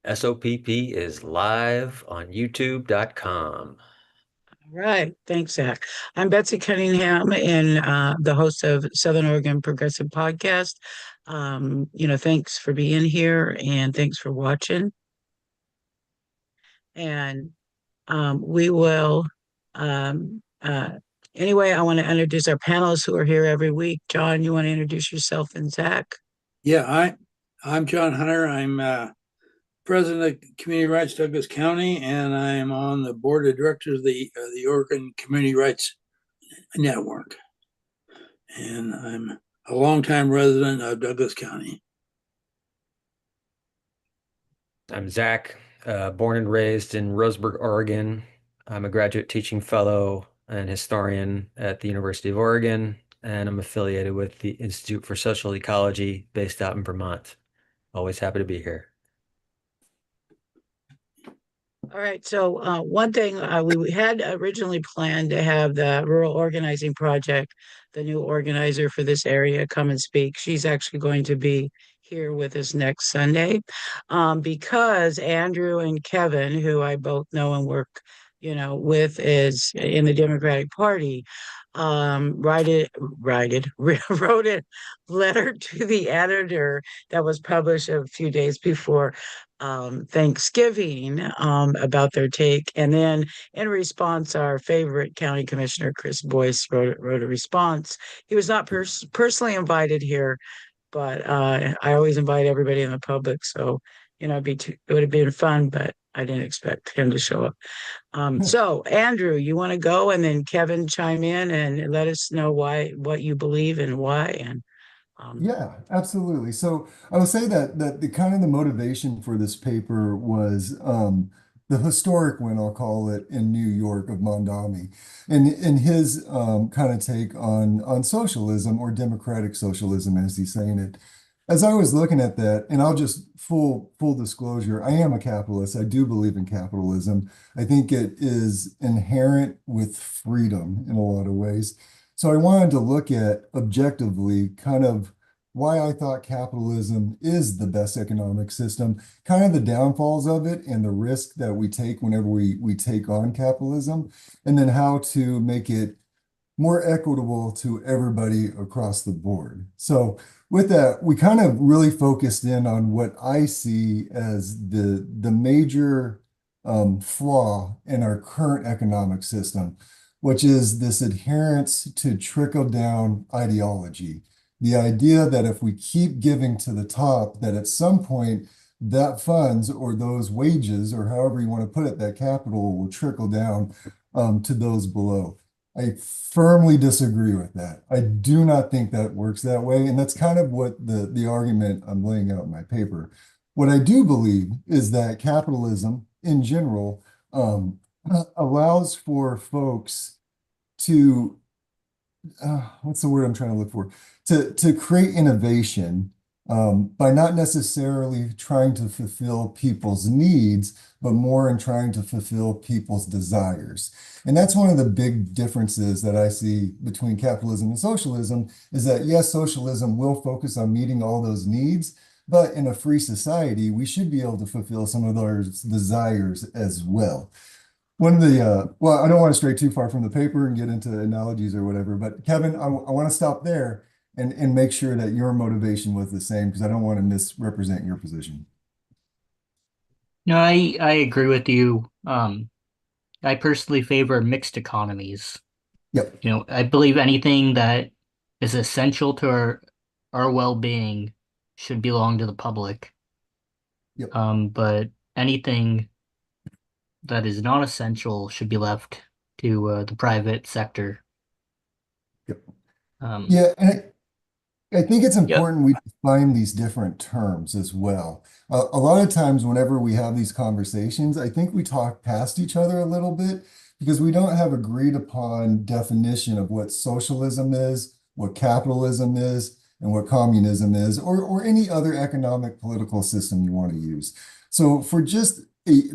SOPP is live on YouTube.com. Right. Thanks, Zach. I'm Betsy Cunningham and the host of Southern Oregon Progressive Podcast. Thanks for being here and thanks for watching. And we will, um, uh, anyway, I want to introduce our panelists who are here every week. John, you want to introduce yourself and Zach? Yeah, I'm John Hunter. I'm president of Community Rights Douglas County, and I'm on the board of directors of the Oregon Community Rights Network. And I'm a longtime resident of Douglas County. I'm Zach, born and raised in Roseburg, Oregon. I'm a graduate teaching fellow and historian at the University of Oregon, and I'm affiliated with the Institute for Social Ecology based out in Vermont. Always happy to be here. All right. So one thing we had originally planned to have the Rural Organizing Project, the new organizer for this area, come and speak. She's actually going to be here with us next Sunday, because Andrew and Kevin, who I both know and work, with, is in the Democratic Party. Wrote a letter to the editor that was published a few days before Thanksgiving, about their take. And then in response, our favorite county commissioner, Chris Boyce, wrote a response. He was not personally invited here, but I always invite everybody in the public. So, it would have been fun, but I didn't expect him to show up. So Andrew, you want to go and then Kevin chime in and let us know what you believe and why. And Yeah, absolutely. So I will say that the kind of the motivation for this paper was the historic one, I'll call it, in New York of Mondami, and his kind of take on socialism or democratic socialism, as he's saying it. As I was looking at that, and I'll just full disclosure, I am a capitalist. I do believe in capitalism. I think it is inherent with freedom in a lot of ways. So I wanted to look at objectively kind of why I thought capitalism is the best economic system, kind of the downfalls of it and the risk that we take whenever we take on capitalism, and then how to make it more equitable to everybody across the board. So with that, we kind of really focused in on what I see as the major flaw in our current economic system, which is this adherence to trickle-down ideology. The idea that if we keep giving to the top, that at some point that funds or those wages, or however you want to put it, that capital will trickle down to those below. I firmly disagree with that. I do not think that works that way. And that's kind of what the argument I'm laying out in my paper. What I do believe is that capitalism in general allows for folks to, what's the word I'm trying to look for? To create innovation by not necessarily trying to fulfill people's needs, but more in trying to fulfill people's desires. And that's one of the big differences that I see between capitalism and socialism is that, yes, socialism will focus on meeting all those needs, but in a free society, we should be able to fulfill some of those desires as well. One of the, well, I don't want to stray too far from the paper and get into analogies or whatever, but Kevin, I want to stop there and make sure that your motivation was the same because I don't want to misrepresent your position. No, I agree with you. I personally favor mixed economies. Yep. I believe anything that is essential to our well-being should belong to the public. Yep. But anything that is not essential should be left to the private sector. Yep. Um, Yeah, and I think it's yep. important we define these different terms as well. A lot of times, whenever we have these conversations, I think we talk past each other a little bit because we don't have agreed upon definition of what socialism is, what capitalism is, and what communism is, or any other economic political system you want to use. So for just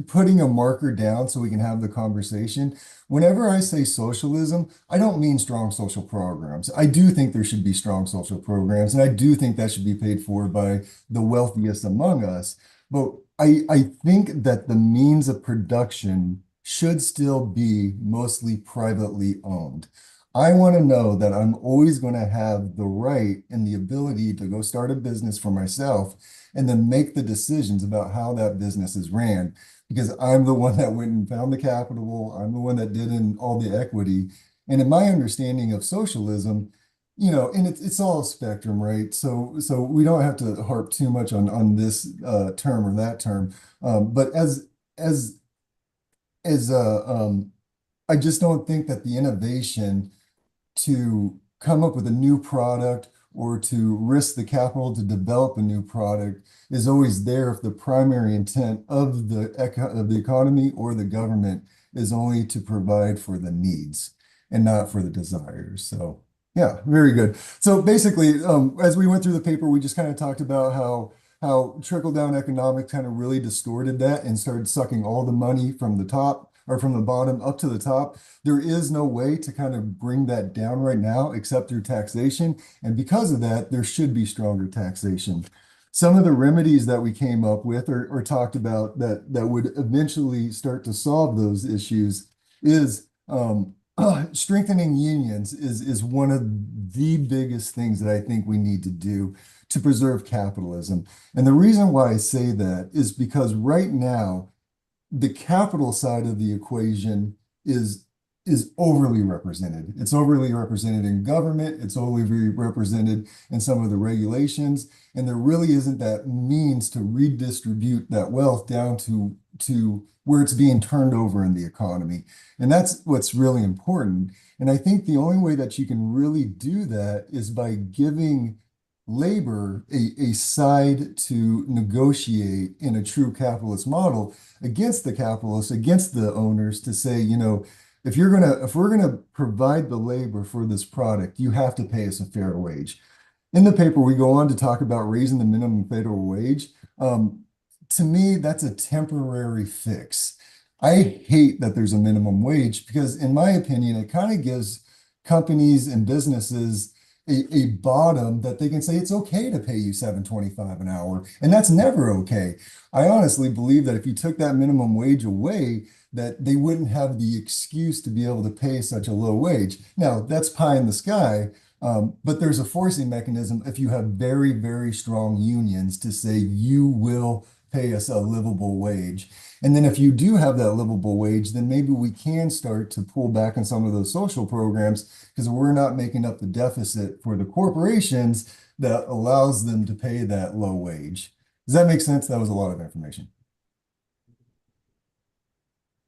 putting a marker down so we can have the conversation. Whenever I say socialism, I don't mean strong social programs. I do think there should be strong social programs, and I do think that should be paid for by the wealthiest among us. But I think that the means of production should still be mostly privately owned. I want to know that I'm always going to have the right and the ability to go start a business for myself and then make the decisions about how that business is ran because I'm the one that went and found the capital. I'm the one that did in all the equity. And in my understanding of socialism, and it's all a spectrum, right? So we don't have to harp too much on this term or that term. But as as I just don't think that the innovation to come up with a new product or to risk the capital to develop a new product is always there if the primary intent of the economy or the government is only to provide for the needs and not for the desires. So yeah, very good. So basically, as we went through the paper, we just kind of talked about how trickle-down economics kind of really distorted that and started sucking all the money from the top or from the bottom up to the top. There is no way to kind of bring that down right now except through taxation. And because of that, there should be stronger taxation. Some of the remedies that we came up with or talked about that would eventually start to solve those issues is strengthening unions is one of the biggest things that I think we need to do to preserve capitalism. And the reason why I say that is because right now, the capital side of the equation is overly represented. It's overly represented in government, it's overly represented in some of the regulations, and there really isn't that means to redistribute that wealth down to where it's being turned over in the economy. And that's what's really important. And I think the only way that you can really do that is by giving labor a side to negotiate in a true capitalist model against the capitalists, against the owners to say, if we're gonna provide the labor for this product, you have to pay us a fair wage. In the paper, we go on to talk about raising the minimum federal wage. To me, that's a temporary fix. I hate that there's a minimum wage because, in my opinion, it kind of gives companies and businesses a bottom that they can say it's okay to pay you $7.25 an hour, and that's never okay. I honestly believe that if you took that minimum wage away, that they wouldn't have the excuse to be able to pay such a low wage. Now, that's pie in the sky, but there's a forcing mechanism if you have very, very strong unions to say you will pay us a livable wage. And then if you do have that livable wage, then maybe we can start to pull back on some of those social programs because we're not making up the deficit for the corporations that allows them to pay that low wage. Does that make sense? That was a lot of information.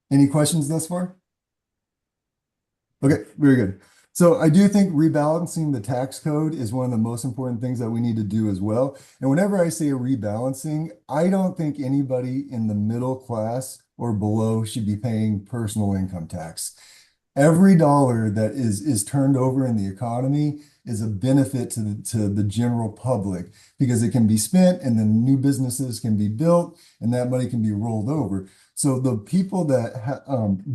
Any questions thus far? Okay, very good. So I do think rebalancing the tax code is one of the most important things that we need to do as well. And whenever I say a rebalancing, I don't think anybody in the middle class or below should be paying personal income tax. Every dollar that is turned over in the economy is a benefit to the general public because it can be spent and then new businesses can be built and that money can be rolled over. So the people that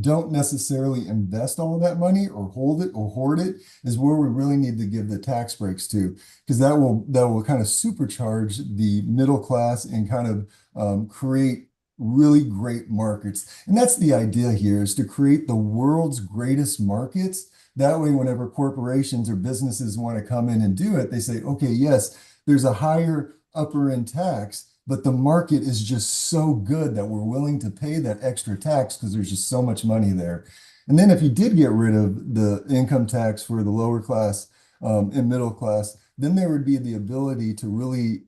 don't necessarily invest all of that money or hold it or hoard it is where we really need to give the tax breaks to, because that will kind of supercharge the middle class and kind of create really great markets. And that's the idea here, is to create the world's greatest markets. That way, whenever corporations or businesses want to come in and do it, they say, okay, yes, there's a higher upper end tax, but the market is just so good that we're willing to pay that extra tax because there's just so much money there. And then if you did get rid of the income tax for the lower class and middle class, then there would be the ability to really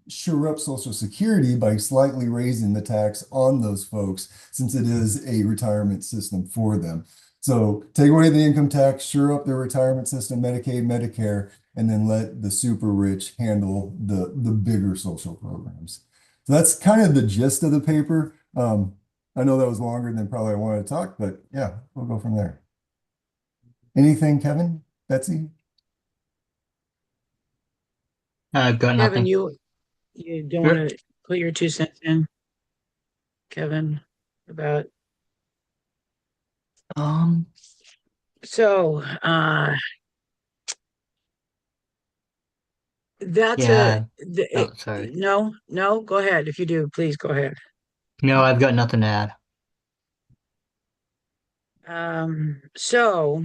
shore up Social Security by slightly raising the tax on those folks, since it is a retirement system for them. So take away the income tax, shore up their retirement system, Medicaid, Medicare, and then let the super rich handle the bigger social programs. So that's kind of the gist of the paper. I know that was longer than probably I wanted to talk, but yeah, we'll go from there. Anything, Kevin, Betsy? I've got Kevin, nothing. you don't Sure. want to put your 2 cents in? Kevin, about Um, so that's a yeah. Oh, sorry. no, no, go ahead. If you do, please go ahead. No, I've got nothing to add. So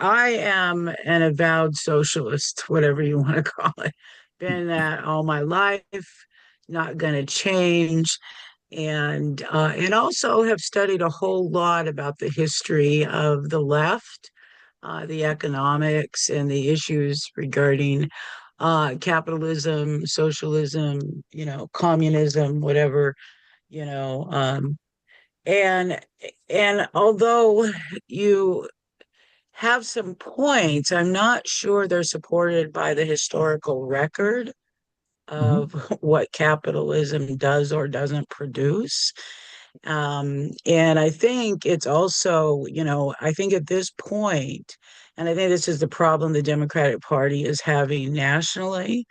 I am an avowed socialist, whatever you want to call it. Been that all my life, not going to change. And also have studied a whole lot about the history of the left, the economics and the issues regarding capitalism, socialism, communism, whatever, you know. And and although you have some points, I'm not sure they're supported by the historical record Mhm. of what capitalism does or doesn't produce. And I think it's also, I think at this point, and I think this is the problem the Democratic Party is having nationally,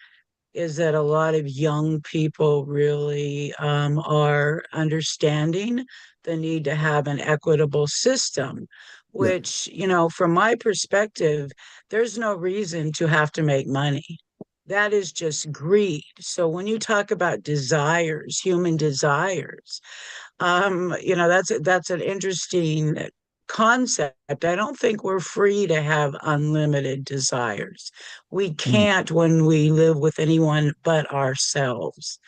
is that a lot of young people really are understanding the need to have an equitable system, Yeah. which, from my perspective, there's no reason to have to make money. That is just greed. So when you talk about desires, human desires, that's an interesting concept. I don't think we're free to have unlimited desires. We Mm. can't when we live with anyone but ourselves.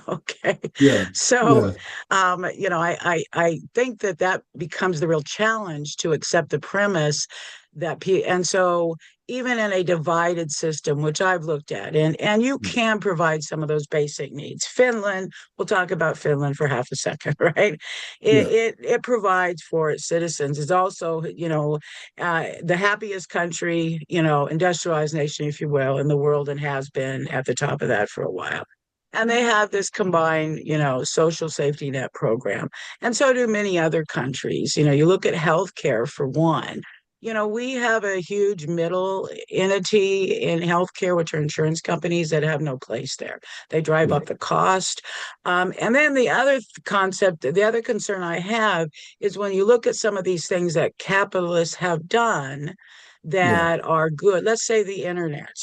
Okay. Yeah. So, Yeah. I think that becomes the real challenge to accept the premise and so even in a divided system, which I've looked at, and you Mm. can provide some of those basic needs. Finland, we'll talk about Finland for half a second, right? It Yeah. it provides for its citizens. It's also, the happiest country, industrialized nation, if you will, in the world, and has been at the top of that for a while. And they have this combined, social safety net program. And so do many other countries. You look at healthcare for one. We have a huge middle entity in healthcare, which are insurance companies that have no place there. They drive up Right. the cost. And then the other concept, the other concern I have is when you look at some of these things that capitalists have done Yeah. that are good, let's say the internet.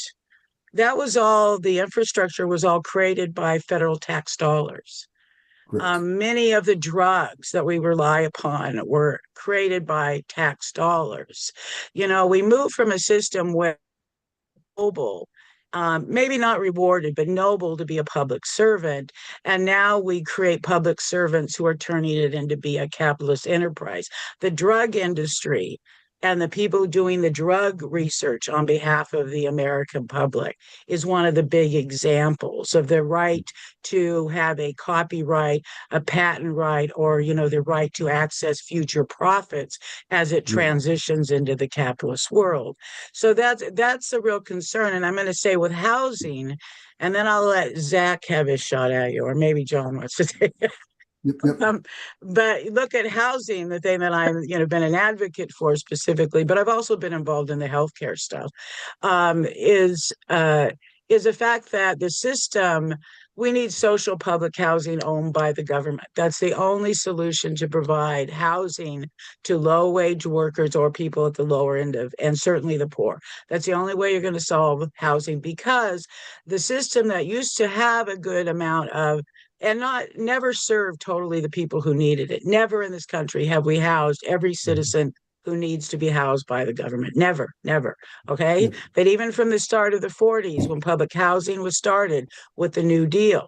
That was all, the infrastructure was all created by federal tax dollars. Correct. Many of the drugs that we rely upon were created by tax dollars. We moved from a system where noble, maybe not rewarded, but noble to be a public servant. And now we create public servants who are turning it into be a capitalist enterprise. The drug industry and the people doing the drug research on behalf of the American public is one of the big examples of the right to have a copyright, a patent right, or, the right to access future profits as it Yeah. transitions into the capitalist world. So that's a real concern. And I'm going to say with housing, and then I'll let Zach have his shot at you, or maybe John wants to take it. Yep. Yep. But look at housing, the thing that I'm, been an advocate for specifically, but I've also been involved in the healthcare stuff, um, is uh, is the fact that the system, we need social public housing owned by the government. That's the only solution to provide housing to low wage workers or people at the lower end of, and certainly the poor. That's the only way you're going to solve housing, because the system that used to have a good amount of, and not never served totally the people who needed it. Never in this country have we housed every Mhm. citizen who needs to be housed by the government. Never, never. Okay. Yep. But even from the start of the 40s, when public housing was started with the New Deal,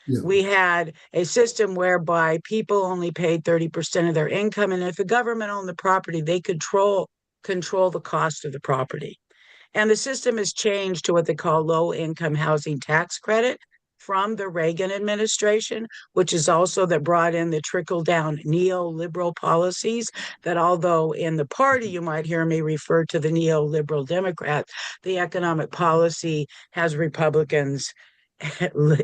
Yep. we had a system whereby people only paid 30% of their income. And if the government owned the property, they control the cost of the property. And the system has changed to what they call low income housing tax credit from the Reagan administration, which is also that brought in the trickle down neoliberal policies that, although in the party you might hear me refer to the neoliberal Democrats, the economic policy has Republicans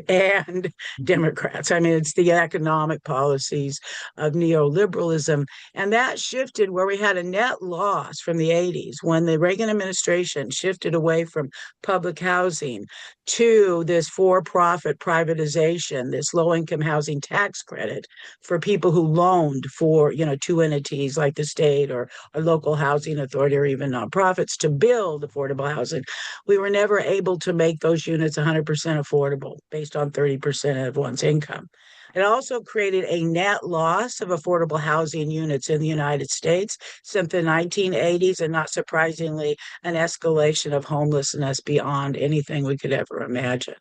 and Democrats. I mean, it's the economic policies of neoliberalism. And that shifted where we had a net loss from the 80s when the Reagan administration shifted away from public housing to this for profit privatization, this low income housing tax credit for people who loaned for, to entities like the state or a local housing authority or even nonprofits to build affordable housing. We were never able to make those units 100% affordable based on 30% of one's income. It also created a net loss of affordable housing units in the United States since the 1980s, and not surprisingly, an escalation of homelessness beyond anything we could ever imagine.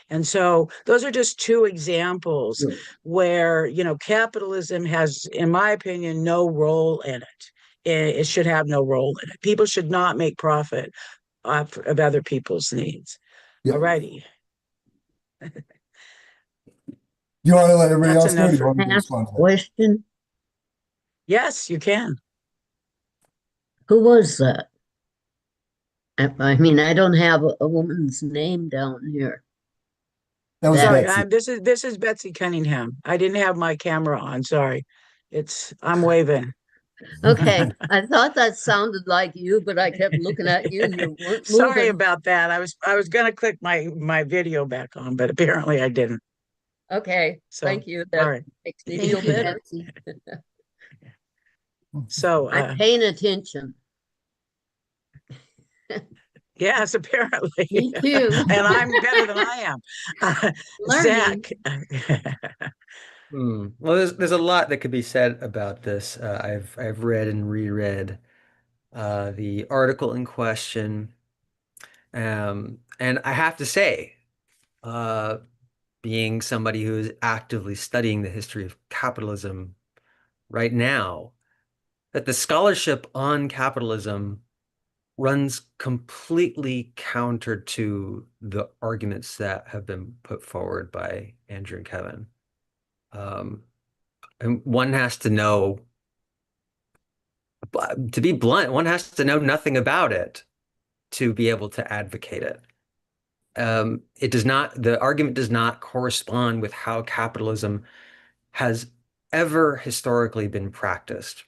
And so those are just two examples Yeah. where, capitalism has, in my opinion, no role in it. It should have no role in it. People should not make profit of other people's needs. Yeah. All righty. Do you want to let everybody That's else go, or enough do you for, want me to Ask a respond to that? question. yes, you can. Who was that? I mean, I don't have a woman's name down here. That was Sorry, Betsy. this is Betsy Cunningham. I didn't have my camera on. Sorry. I'm waving. Okay, I thought that sounded like you, but I kept looking at you and you weren't Sorry moving. about that. I was gonna click my video back on, but apparently I didn't. Okay, So thank you. all That right. makes me feel Thank you, better. Betsy. So I'm paying attention. yes, apparently. Me too. And I'm better than I am. Learning. Zach. Well, there's a lot that could be said about this. I've read and reread the article in question, and I have to say, uh, being somebody who is actively studying the history of capitalism right now, that the scholarship on capitalism runs completely counter to the arguments that have been put forward by Andrew and Kevin. And one has to know, to be blunt, one has to know nothing about it to be able to advocate it. The argument does not correspond with how capitalism has ever historically been practiced.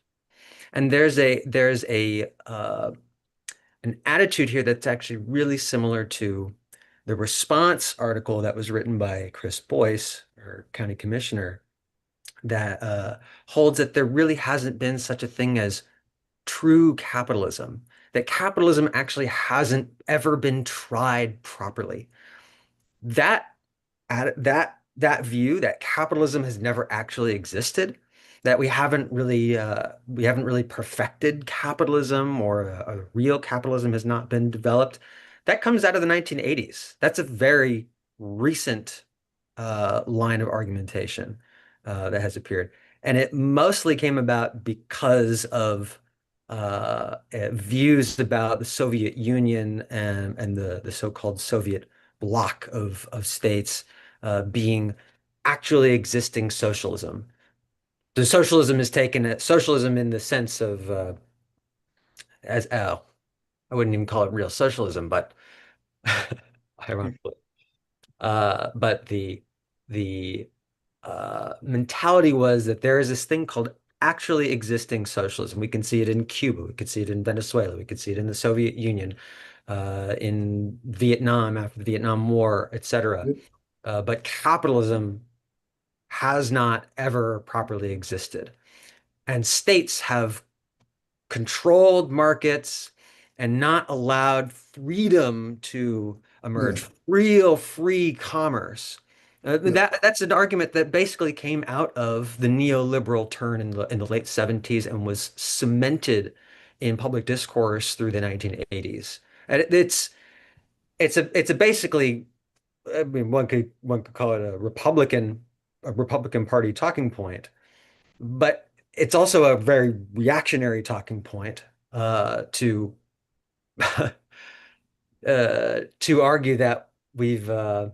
And there's an attitude here that's actually really similar to the response article that was written by Chris Boyce, our county commissioner, that holds that there really hasn't been such a thing as true capitalism, that capitalism actually hasn't ever been tried properly. That that view that capitalism has never actually existed, that we haven't really perfected capitalism, or a real capitalism has not been developed, that comes out of the 1980s. That's a very recent line of argumentation that has appeared. And it mostly came about because of views about the Soviet Union and the so-called Soviet bloc of states being actually existing socialism. The socialism is taken at socialism in the sense of as I wouldn't even call it real socialism, but ironically, but the mentality was that there is this thing called actually existing socialism. We can see it in Cuba, we could see it in Venezuela, we could see it in the Soviet Union, in Vietnam after the Vietnam War, etc. But capitalism has not ever properly existed. And states have controlled markets and not allowed freedom to Yeah. emerge, real free commerce. Yeah. That's an argument that basically came out of the neoliberal turn in the late 70s and was cemented in public discourse through the 1980s. And it's a basically, I mean, one could call it a Republican Party talking point, but it's also a very reactionary talking point to to argue that we've either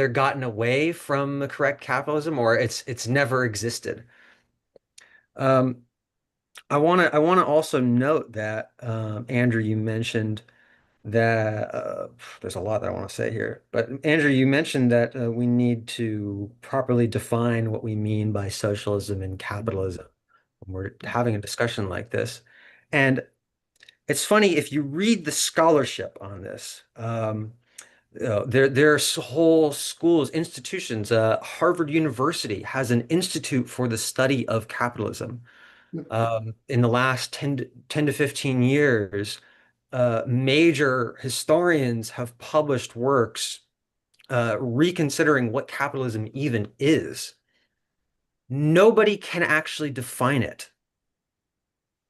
gotten away from the correct capitalism or it's never existed. Um, I want to also note that Andrew, you mentioned that there's a lot that I want to say here. But Andrew, you mentioned that we need to properly define what we mean by socialism and capitalism when we're having a discussion like this. And it's funny, if you read the scholarship on this, there are whole schools, institutions. Harvard University has an institute for the study of capitalism. In the last 10 to 15 years, major historians have published works reconsidering what capitalism even is. Nobody can actually define it.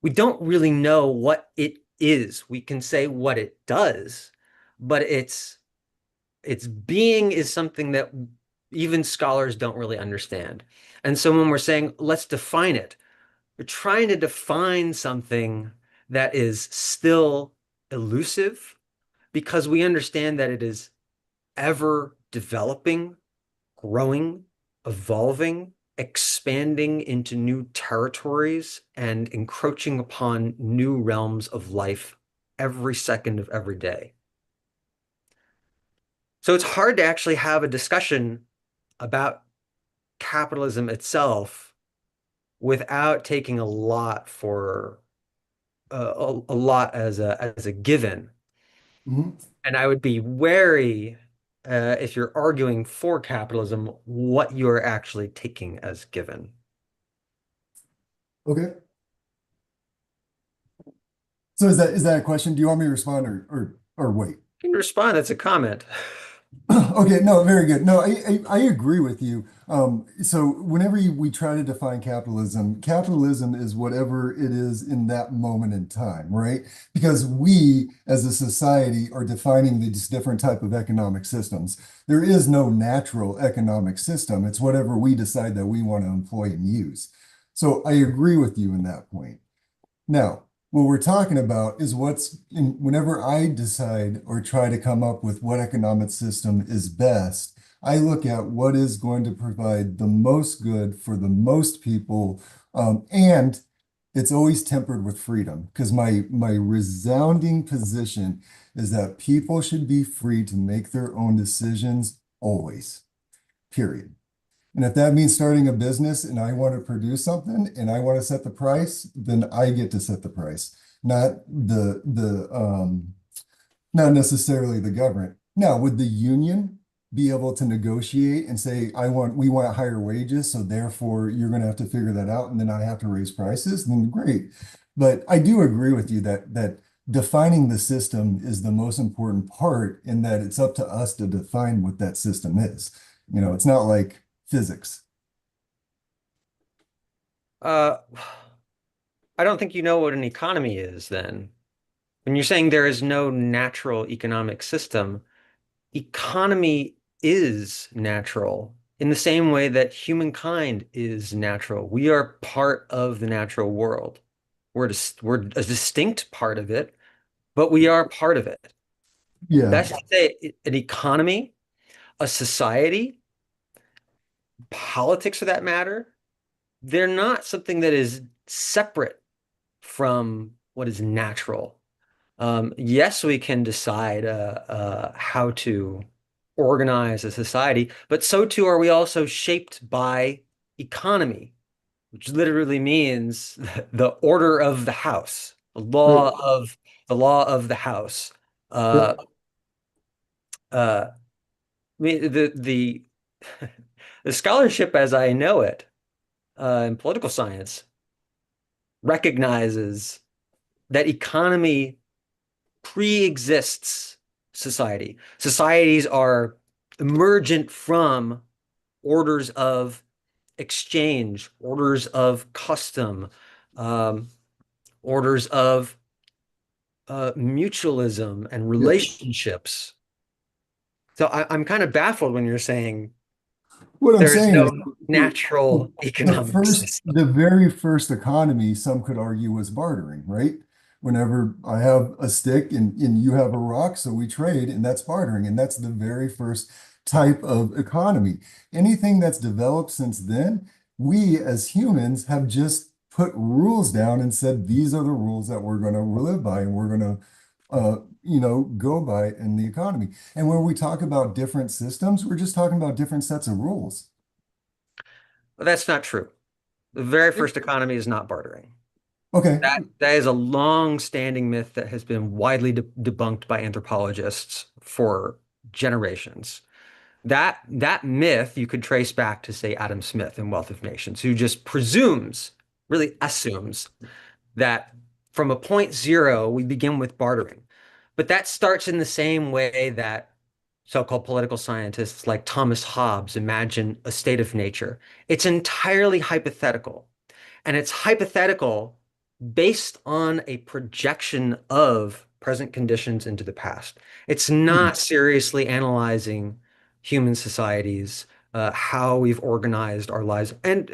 We don't really know what it is. We can say what it does, but its being is something that even scholars don't really understand. And so when we're saying let's define it, we're trying to define something that is still elusive because we understand that it is ever developing, growing, evolving, expanding into new territories, and encroaching upon new realms of life every second of every day. So it's hard to actually have a discussion about capitalism itself without taking a lot for a lot as a given. Mhm. And I would be wary if you're arguing for capitalism, what you're actually taking as given. Okay. So is that a question? Do you want me to respond or wait? You can respond, that's a comment. Okay, no, very good. No, I agree with you. So whenever we try to define capitalism, capitalism is whatever it is in that moment in time, right? Because we as a society are defining these different type of economic systems. There is no natural economic system. It's whatever we decide that we want to employ and use. So I agree with you in that point. Now, what we're talking about is whenever I decide or try to come up with what economic system is best, I look at what is going to provide the most good for the most people. And it's always tempered with freedom because my resounding position is that people should be free to make their own decisions always, period. And if that means starting a business and I want to produce something and I want to set the price, then I get to set the price, not not necessarily the government. Now, would the union be able to negotiate and say, we want higher wages, so therefore you're going to have to figure that out, and then I have to raise prices? Then great. But I do agree with you that defining the system is the most important part, in that it's up to us to define what that system is. It's not like physics. Uh, I don't think you know what an economy is then. When you're saying there is no natural economic system, economy is natural in the same way that humankind is natural. We are part of the natural world. We're a distinct part of it, but we are part of it. Yeah. That's to say, an economy, a society, politics for that matter, they're not something that is separate from what is natural. Yes, we can decide how to organize a society, but so too are we also shaped by economy, which literally means the order of the house, Right. the law of the house. Yep. Uh, I mean, the scholarship as I know it in political science recognizes that economy pre-exists society. Societies are emergent from orders of exchange, orders of custom, um, orders of mutualism and Yep. relationships. So I'm kind of baffled when you're saying What I'm there's saying is no the, natural the economic first, system. the very first economy, some could argue, was bartering, right? Whenever I have a stick and you have a rock, so we trade, and that's bartering. And that's the very first type of economy. Anything that's developed since then, we as humans have just put rules down and said, these are the rules that we're going to live by, and we're going to go by in the economy. And when we talk about different systems, we're just talking about different sets of rules. But that's not true. The very first economy is not bartering. Okay. That is a long-standing myth that has been widely debunked by anthropologists for generations. That myth you could trace back to, say, Adam Smith in Wealth of Nations, who just presumes, really assumes, that from a point zero we begin with bartering. But that starts in the same way that so-called political scientists like Thomas Hobbes imagine a state of nature. It's entirely hypothetical. And it's hypothetical based on a projection of present conditions into the past. It's Hmm. not seriously analyzing human societies, how we've organized our lives, and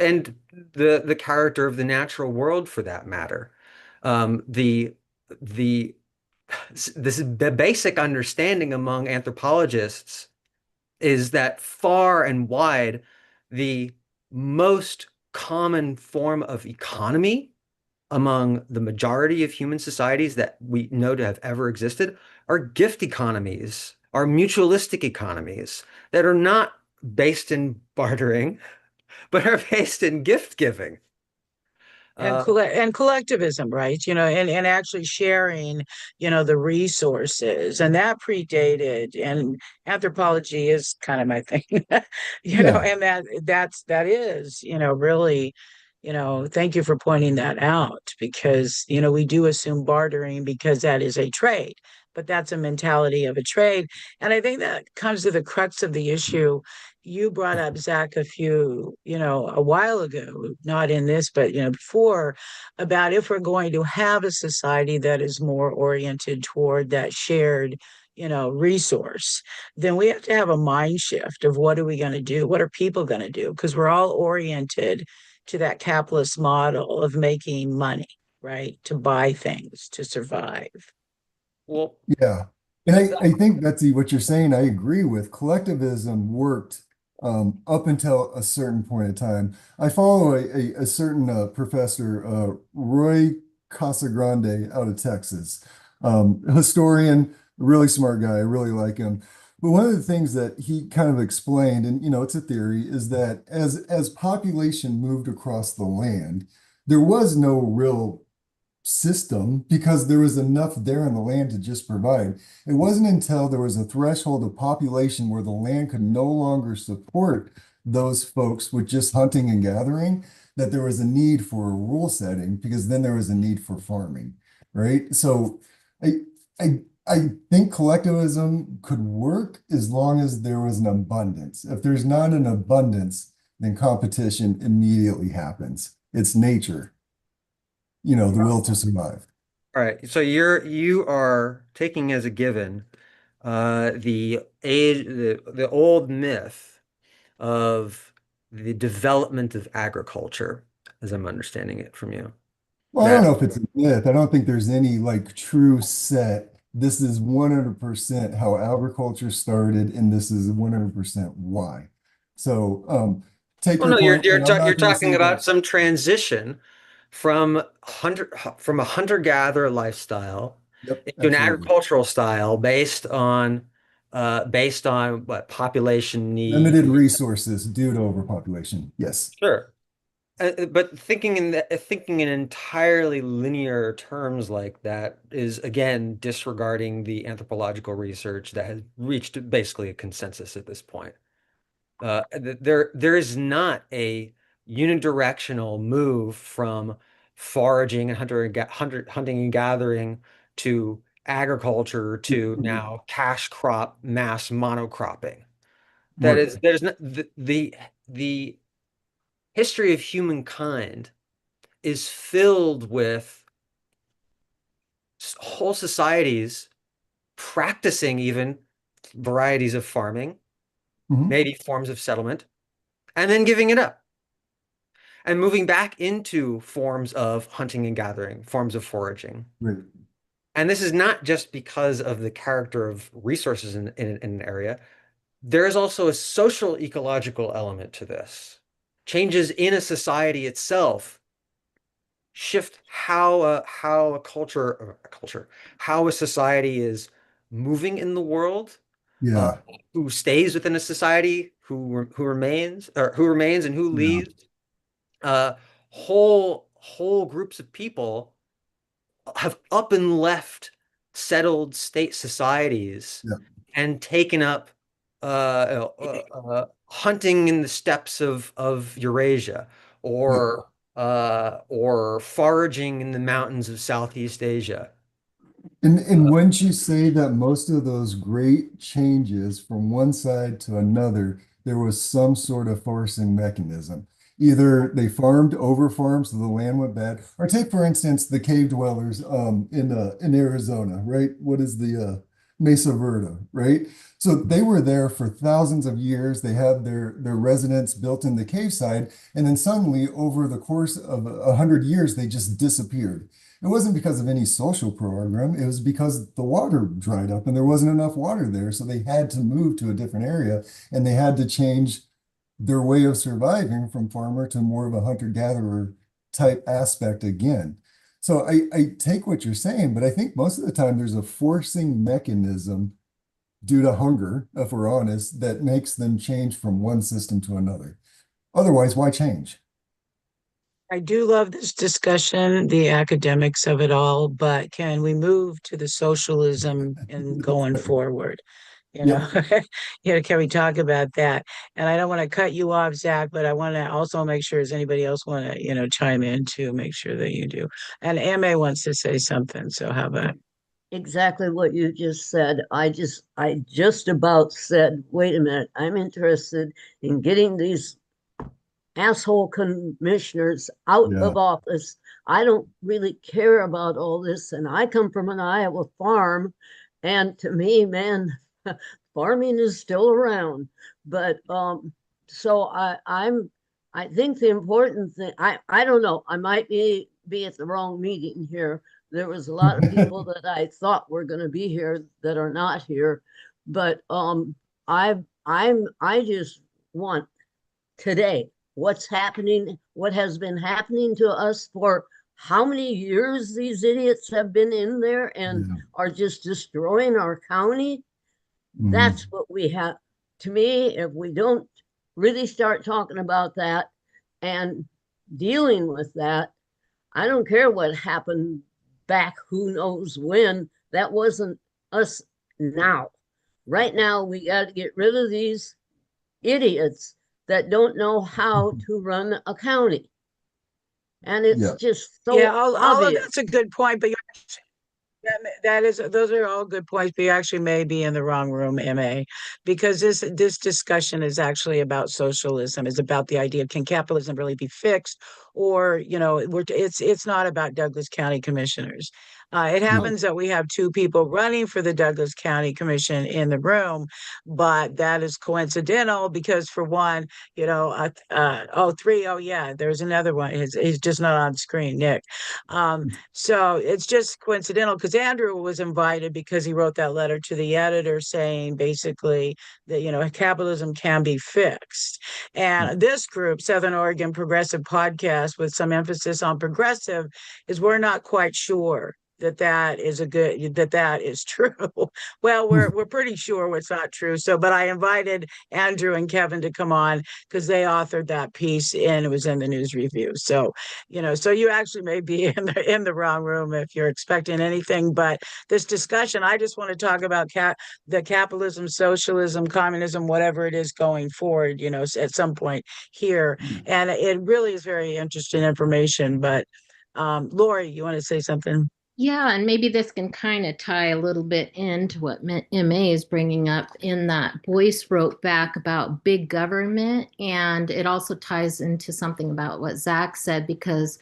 the character of the natural world for that matter. The the this the basic understanding among anthropologists is that far and wide, the most common form of economy among the majority of human societies that we know to have ever existed are gift economies, are mutualistic economies that are not based in bartering, but are based in gift giving. And Uh, collectivism, right? And actually sharing, the resources. And that predated, and anthropology is kind of my thing. Yeah. And that is, really, thank you for pointing that out, because, we do assume bartering because that is a trade, but that's a mentality of a trade. And I think that comes to the crux of the issue. You brought up, Zach, a while ago, not in this, but before, about if we're going to have a society that is more oriented toward that shared, resource, then we have to have a mind shift of what are we going to do? What are people going to do? Because we're all oriented to that capitalist model of making money, right? To buy things, to survive. well, Yeah. And I think, Betsy, what you're saying, I agree with. Collectivism worked up until a certain point in time. I follow a certain professor, Roy Casagrande out of Texas, historian, really smart guy. I really like him. But one of the things that he kind of explained, and it's a theory, is that as population moved across the land, there was no real system because there was enough there in the land to just provide. It wasn't until there was a threshold of population where the land could no longer support those folks with just hunting and gathering that there was a need for a rule setting, because then there was a need for farming, right? So I I think collectivism could work as long as there was an abundance. If there's not an abundance, then competition immediately happens. It's nature, the will to survive. all right. So you are taking as a given the old myth of the development of agriculture, as I'm understanding it from you. Well, I don't That know if it's a myth. I don't think there's any like true set. This is 100% how agriculture started, and this is 100% why. So, take well, your no, point, and I'm you're not going to talking say about that. some transition from a hunter-gatherer lifestyle Yep, into an absolutely. agricultural style based on what population need. Limited resources due to overpopulation. Yes. Sure. But thinking in entirely linear terms like that is again disregarding the anthropological research that has reached basically a consensus at this point. There is not a unidirectional move from foraging and hunting and gathering to agriculture to now cash crop mass monocropping. Right. There's not the history of humankind is filled with whole societies practicing even varieties of farming, Mhm. maybe forms of settlement, and then giving it up and moving back into forms of hunting and gathering, forms of foraging. Right. And this is not just because of the character of resources in an area. There is also a social ecological element to this. Changes in a society itself shift how how a society is moving in the world, uh, Yeah, who stays within a society, who remains and who yeah, leaves. Uh, whole groups of people have up and left settled state societies yeah. and taken up hunting in the steppes of Eurasia, Yeah. or foraging in the mountains of Southeast Asia. And wouldn't you say that most of those great changes from one side to another, there was some sort of forcing mechanism? Either they farmed over farmed, so the land went bad, or take for instance the cave dwellers in Arizona, right? What is the Mesa Verde, right? So they were there for thousands of years. They had their residence built in the cave side, and then suddenly over the course of 100 years, they just disappeared. It wasn't because of any social program. It was because the water dried up and there wasn't enough water there. So they had to move to a different area and they had to change their way of surviving from farmer to more of a hunter-gatherer type aspect again. So I take what you're saying, but I think most of the time there's a forcing mechanism due to hunger, if we're honest, that makes them change from one system to another. Otherwise, why change? I do love this discussion, the academics of it all, but can we move to the socialism and going forward? You know, Yep. can we talk about that? And I don't want to cut you off, Zach, but I want to also make sure, does anybody else want to, chime in to make sure that you do? And MA wants to say something. So how about Exactly what you just said. I just about said, wait a minute, I'm interested in getting these asshole commissioners out Yeah. of office. I don't really care about all this. And I come from an Iowa farm. And to me, man, farming is still around. But so I think the important thing, I don't know, I might be at the wrong meeting here. There was a lot of people that I thought were going to be here that are not here. But I just want today what's happening, what has been happening to us for how many years these idiots have been in there and Yeah. are just destroying our county. Mhm. That's what we have. To me, if we don't really start talking about that and dealing with that, I don't care what happened back who knows when. That wasn't us now. Right now, we got to get rid of these idiots that don't know how to run a county. And it's Yeah. just yeah, so all of that's obvious. a good point, but that is, those are all good points, but you actually may be in the wrong room, MA, because this discussion is actually about socialism, is about the idea of can capitalism really be fixed, or it's not about Douglas County commissioners. It Yeah. happens that we have two people running for the Douglas County Commission in the room, but that is coincidental because for one, oh three, oh yeah, there's another one. He's just not on screen, Nick. So it's just coincidental because Andrew was invited because he wrote that letter to the editor saying basically that, capitalism can be fixed. And this group, Southern Oregon Progressive Podcast, with some emphasis on progressive, is we're not quite sure that is true. Well, we're pretty sure it's not true. So, but I invited Andrew and Kevin to come on because they authored that piece and it was in the news review. So so you actually may be in the wrong room if you're expecting anything. But this discussion, I just want to talk about the capitalism, socialism, communism, whatever it is going forward, at some point here. And it really is very interesting information. But Lori, you want to say something? Yeah, and maybe this can kind of tie a little bit into what MA is bringing up in that Boyce wrote back about big government. And it also ties into something about what Zach said, because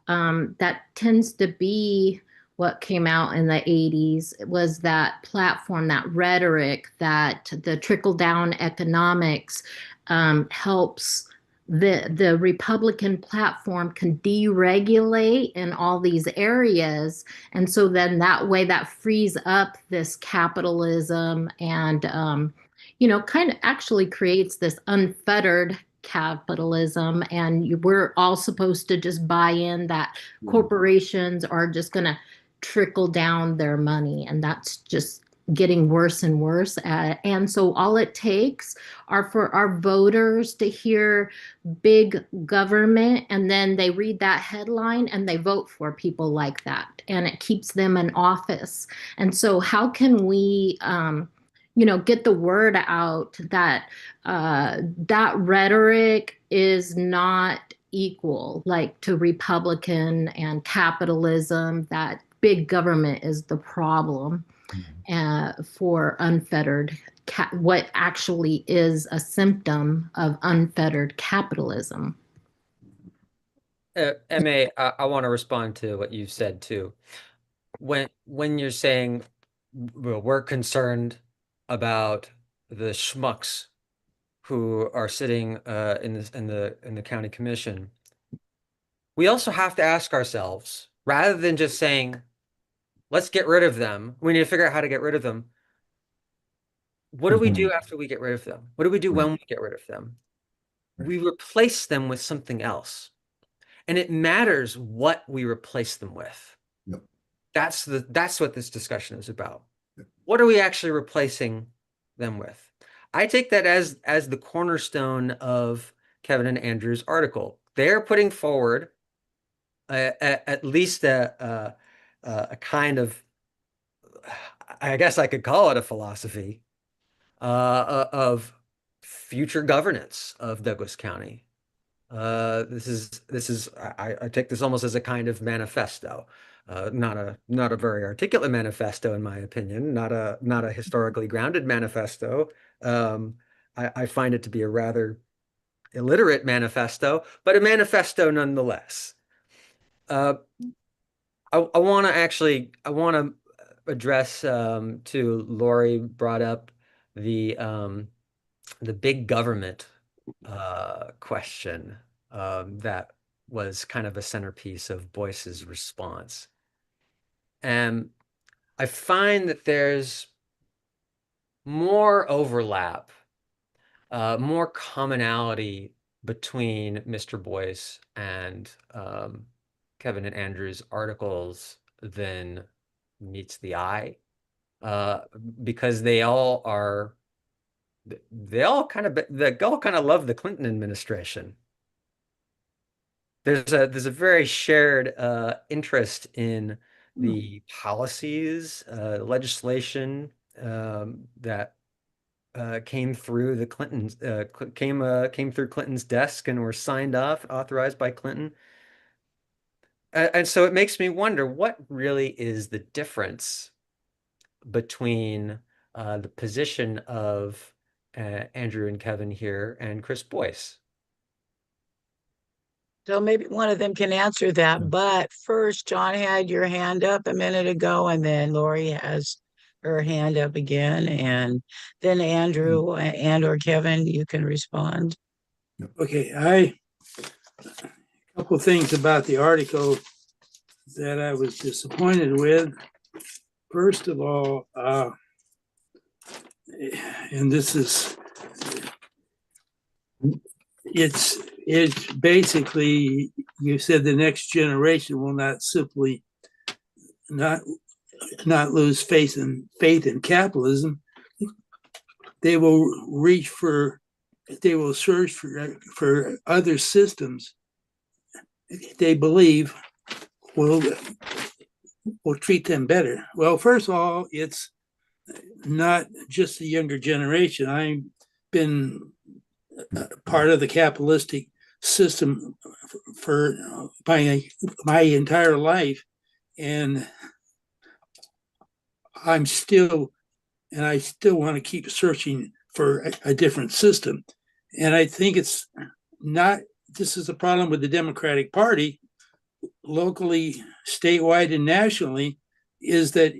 that tends to be what came out in the 80s was that platform, that rhetoric that the trickle down economics helps the Republican platform can deregulate in all these areas. And so then that way that frees up this capitalism and, kind of actually creates this unfettered capitalism, and we're all supposed to just buy in that corporations are just going to trickle down their money, and that's just getting worse and worse. And so all it takes are for our voters to hear big government, and then they read that headline and they vote for people like that, and it keeps them in office. And so how can we get the word out that that rhetoric is not equal, like, to Republican and capitalism, that big government is the problem for unfettered, what actually is a symptom of unfettered capitalism. MA, I want to respond to what you said too. When you're saying, well, we're concerned about the schmucks who are sitting in the county commission, we also have to ask ourselves, rather than just saying, let's get rid of them, we need to figure out how to get rid of them. What do we do after we get rid of them? What do we do when we get rid of them? We replace them with something else. And it matters what we replace them with. Yep. That's what this discussion is about. Yep. What are we actually replacing them with? I take that as the cornerstone of Kevin and Andrew's article. They're putting forward at least a kind of, I guess I could call it a philosophy of future governance of Douglas County. This is I take this almost as a kind of manifesto, not a very articulate manifesto in my opinion, not a historically grounded manifesto. I find it to be a rather illiterate manifesto, but a manifesto nonetheless. I want to address to Lori brought up the big government question that was kind of a centerpiece of Boyce's response. And I find that there's more overlap, more commonality between Mr. Boyce and Kevin and Andrew's articles than meets the eye, because they all kind of love the Clinton administration. There's a very shared interest in the policies, legislation that came through the Clintons, came through Clinton's desk and were signed off, authorized by Clinton. And so it makes me wonder, what really is the difference between the position of Andrew and Kevin here and Chris Boyce? So maybe one of them can answer that. But first, John had your hand up a minute ago, and then Lori has her hand up again, and then Andrew and or Kevin, you can respond. Okay, a couple things about the article that I was disappointed with. First of all, and this is, it's basically, you said the next generation will not simply not lose faith in capitalism. They will search for other systems they believe will treat them better. Well, first of all, it's not just the younger generation. I've been part of the capitalistic system for my entire life, and I still want to keep searching for a different system. And I think this is a problem with the Democratic Party, locally, statewide, and nationally, is that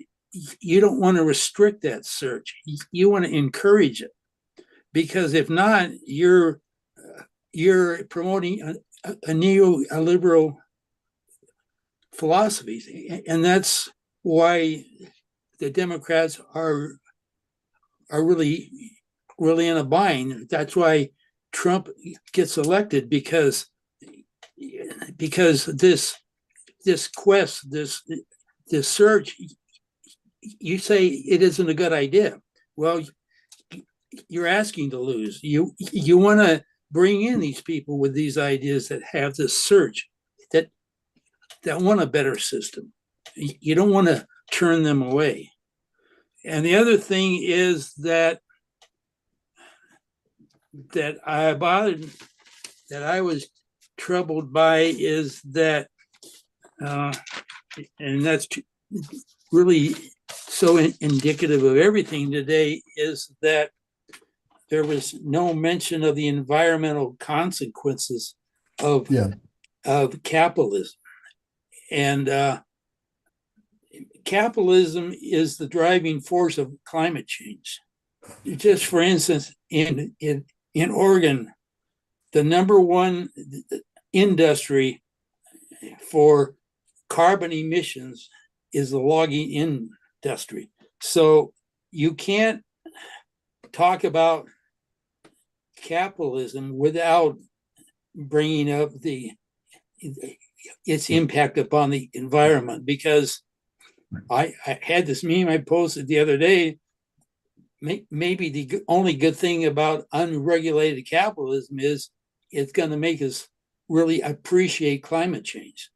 you don't want to restrict that search. You want to encourage it, because if not, you're promoting a neoliberal philosophies, and that's why the Democrats are really in a bind. That's why Trump gets elected because this quest, this search, you say it isn't a good idea. Well, you're asking to lose. You want to bring in these people with these ideas that have this search, that want a better system. You don't want to turn them away. And the other thing is that I was troubled by is that, and that's really so indicative of everything today, is that there was no mention of the environmental consequences of capitalism. And capitalism is the driving force of climate change. Just for instance, in Oregon, the number one industry for carbon emissions is the logging industry. So you can't talk about capitalism without bringing up its impact upon the environment, because I had this meme I posted the other day. Maybe the only good thing about unregulated capitalism is it's going to make us really appreciate climate change.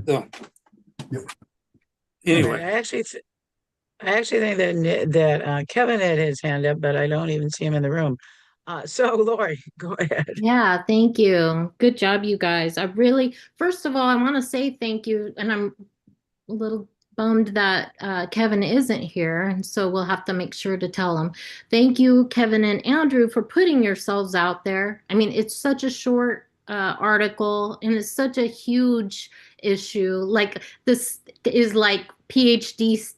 So, anyway, I actually think that Kevin had his hand up, but I don't even see him in the room. So Lori, go ahead. Yeah, thank you. Good job, you guys. First of all, I want to say thank you, and I'm a little bummed that Kevin isn't here, and so we'll have to make sure to tell him. Thank you, Kevin and Andrew, for putting yourselves out there. I mean, it's such a short article, and it's such a huge issue. Like, this is like PhD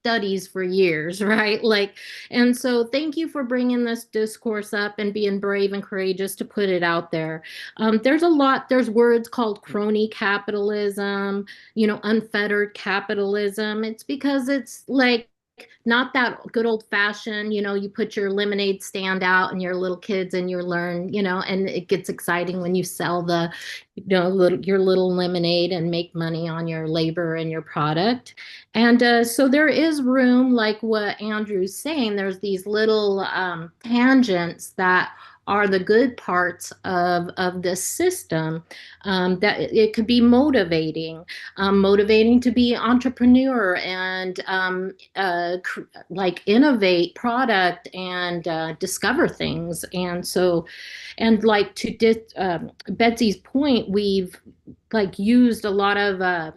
studies for years, right? And so thank you for bringing this discourse up and being brave and courageous to put it out there. There's words called crony capitalism, unfettered capitalism. It's because it's like not that good old fashioned, you put your lemonade stand out and your little kids and you learn, and it gets exciting when you sell your little lemonade and make money on your labor and your product. And so there is room, like what Andrew's saying, there's these little tangents that are the good parts of this system, that it could be motivating to be entrepreneur and like innovate product and discover things. And like to Betsy's point, we've like used a lot of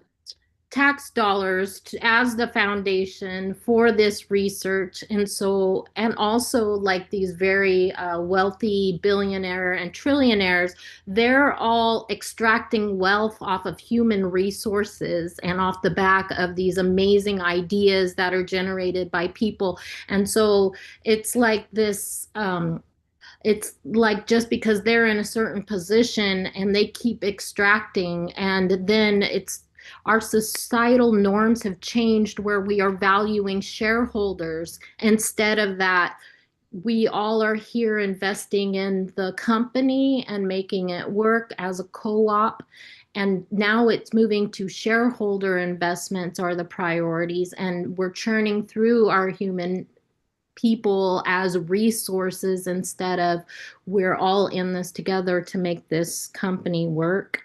tax dollars as the foundation for this research. And also like these very wealthy billionaire and trillionaires, they're all extracting wealth off of human resources and off the back of these amazing ideas that are generated by people. And so it's like this, it's like just because they're in a certain position and they keep extracting, and then our societal norms have changed where we are valuing shareholders instead of that. We all are here investing in the company and making it work as a co-op. And now it's moving to shareholder investments are the priorities. And we're churning through our human people as resources instead of we're all in this together to make this company work.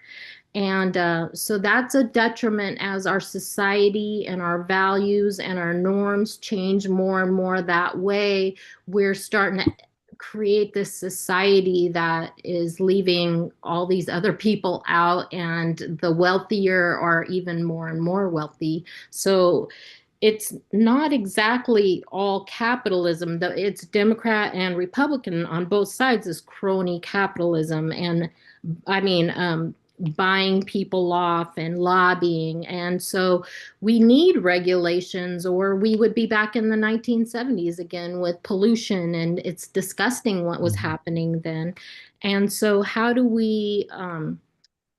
And so that's a detriment as our society and our values and our norms change more and more that way. We're starting to create this society that is leaving all these other people out, and the wealthier are even more and more wealthy. So it's not exactly all capitalism. It's Democrat and Republican on both sides is crony capitalism. And I mean, buying people off and lobbying. And so we need regulations, or we would be back in the 1970s again with pollution. And it's disgusting what was happening then. And so how do we,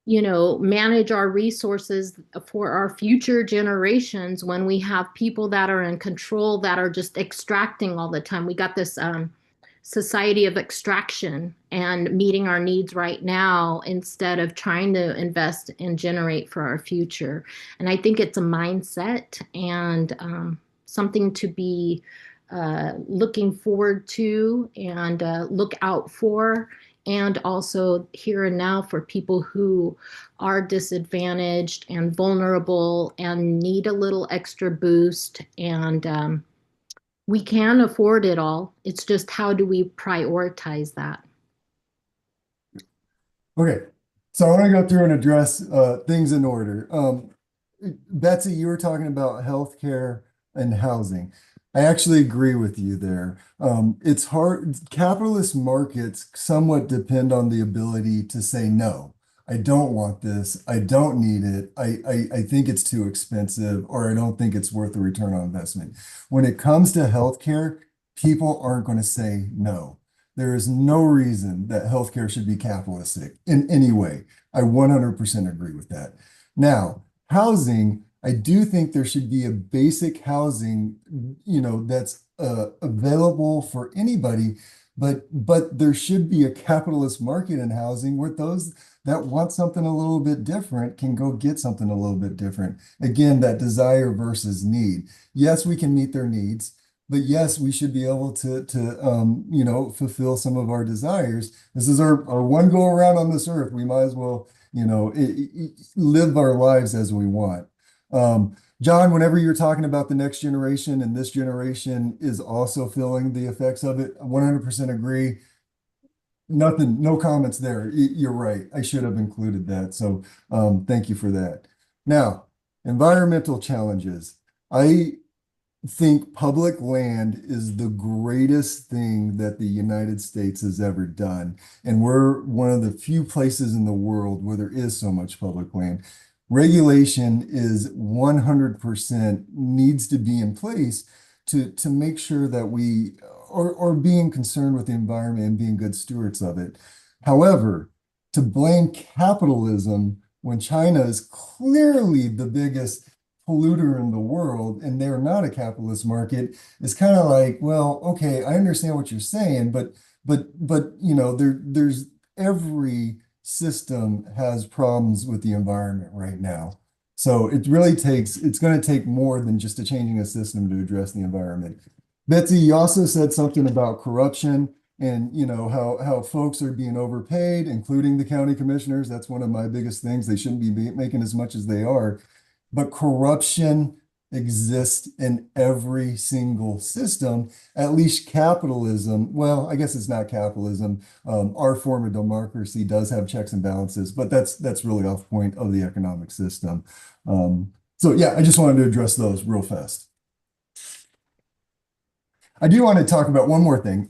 manage our resources for our future generations when we have people that are in control that are just extracting all the time? We got this society of extraction and meeting our needs right now instead of trying to invest and generate for our future. And I think it's a mindset and something to be looking forward to and look out for, and also here and now for people who are disadvantaged and vulnerable and need a little extra boost. And we can afford it all. It's just how do we prioritize that? Okay, so I want to go through and address things in order. Betsy, you were talking about healthcare and housing. I actually agree with you there. It's hard. Capitalist markets somewhat depend on the ability to say no. I don't want this. I don't need it. I think it's too expensive, or I don't think it's worth the return on investment. When it comes to healthcare, people aren't going to say no. There is no reason that healthcare should be capitalistic in any way. I 100% agree with that. Now, housing, I do think there should be a basic housing, that's available for anybody, but there should be a capitalist market in housing where those that want something a little bit different can go get something a little bit different. Again, that desire versus need. Yes, we can meet their needs. But yes, we should be able to fulfill some of our desires. This is our one go around on this earth. We might as well, live our lives as we want. John, whenever you're talking about the next generation and this generation is also feeling the effects of it, 100% agree. Nothing, no comments there. You're right. I should have included that. So thank you for that. Now, environmental challenges. I think public land is the greatest thing that the United States has ever done. And we're one of the few places in the world where there is so much public land. Regulation is 100% needs to be in place to make sure that we are being concerned with the environment and being good stewards of it. However, to blame capitalism when China is clearly the biggest polluter in the world and they're not a capitalist market is kind of like, well, okay, I understand what you're saying, but there's every system has problems with the environment right now. So it's going to take more than just a changing a system to address the environment. Betsy, you also said something about corruption and how folks are being overpaid, including the county commissioners. That's one of my biggest things. They shouldn't be making as much as they are. But corruption exists in every single system, at least capitalism. Well, I guess it's not capitalism. Our form of democracy does have checks and balances, but that's really off point of the economic system. So yeah, I just wanted to address those real fast. I do want to talk about one more thing,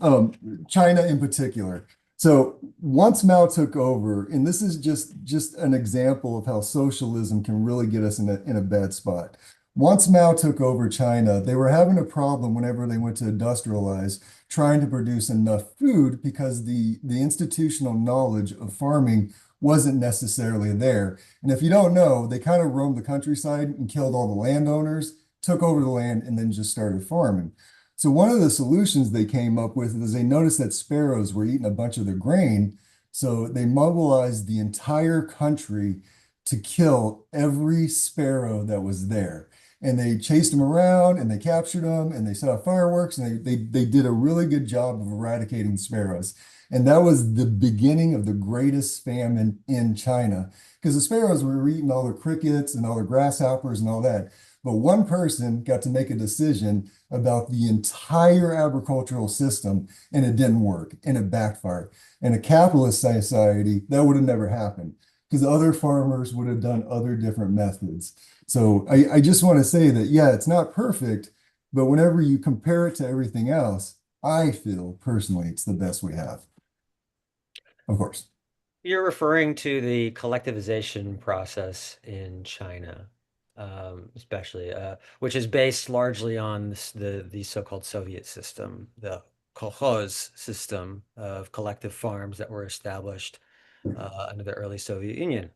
China in particular. So once Mao took over, and this is just an example of how socialism can really get us in a bad spot. Once Mao took over China, they were having a problem whenever they went to industrialize, trying to produce enough food because the institutional knowledge of farming wasn't necessarily there. And if you don't know, they kind of roamed the countryside and killed all the landowners, took over the land, and then just started farming. So one of the solutions they came up with is they noticed that sparrows were eating a bunch of their grain. So they mobilized the entire country to kill every sparrow that was there. And they chased them around and they captured them and they set off fireworks and they did a really good job of eradicating sparrows. And that was the beginning of the greatest famine in China because the sparrows were eating all the crickets and all the grasshoppers and all that. But one person got to make a decision about the entire agricultural system, and it didn't work, and it backfired. In a capitalist society, that would have never happened because other farmers would have done other different methods. So I just want to say that, yeah, it's not perfect, but whenever you compare it to everything else, I feel personally it's the best we have. Of course. You're referring to the collectivization process in China, especially, which is based largely on the so-called Soviet system, the kolkhoz system of collective farms that were established under the early Soviet Union.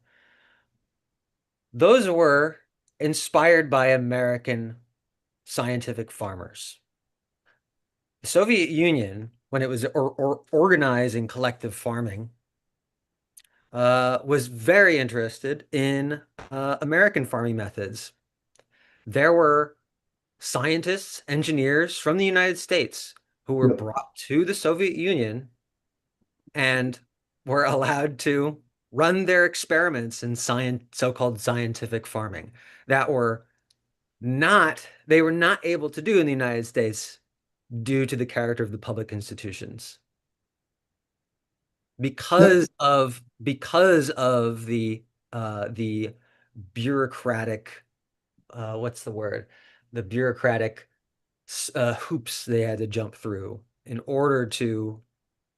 Those were inspired by American scientific farmers. The Soviet Union when it was or organizing collective farming, was very interested in American farming methods. There were scientists, engineers from the United States who were Yep. brought to the Soviet Union and were allowed to run their experiments in so-called scientific farming that they were not able to do in the United States due to the character of the public institutions. Yep. Because of the bureaucratic what's the word? The bureaucratic hoops they had to jump through in order to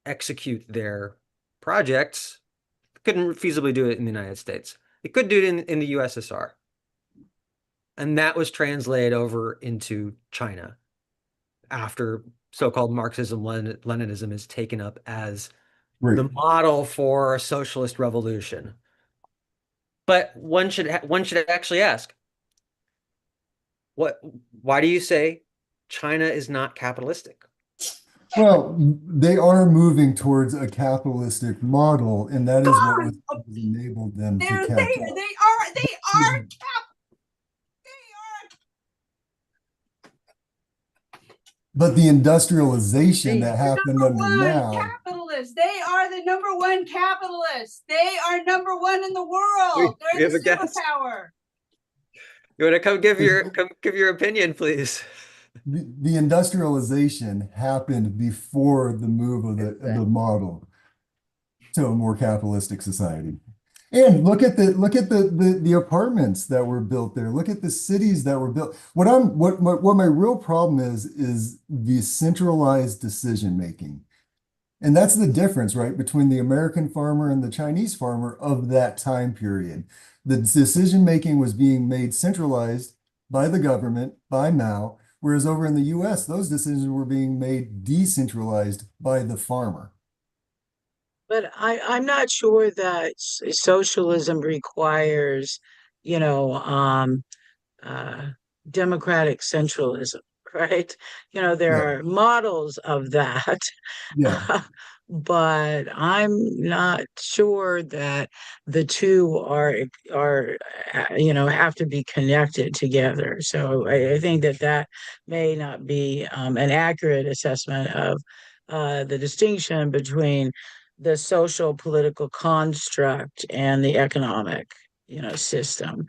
execute their projects. Couldn't feasibly do it in the United States. It could do it in the USSR. And that was translated over into China after so-called Marxism, Leninism is taken up as Great. the model for a socialist revolution. But one should actually ask, why do you say China is not capitalistic? Well, they are moving towards a capitalistic model, and that is what was enabled them to They're, they, catch they up. are, they are, they But the industrialization that are happened number under one Mao, capitalists. They are the number one capitalists. They are number one in the world. We They're have the a guest. superpower. You want to come give your opinion, please? the industrialization happened before the move of the model to a more capitalistic society. And look at the apartments that were built there. Look at the cities that were built. What my real problem is the centralized decision making. And that's the difference, right, between the American farmer and the Chinese farmer of that time period. The decision making was being made centralized by the government, by Mao, whereas over in the US, those decisions were being made decentralized by the farmer. But I'm not sure that socialism requires, you know, uh, democratic centralism, right? You know, there Yeah, are models of that, yeah, but I'm not sure that the two are have to be connected together. So I think that that may not be an accurate assessment of the distinction between the social political construct and the economic, system.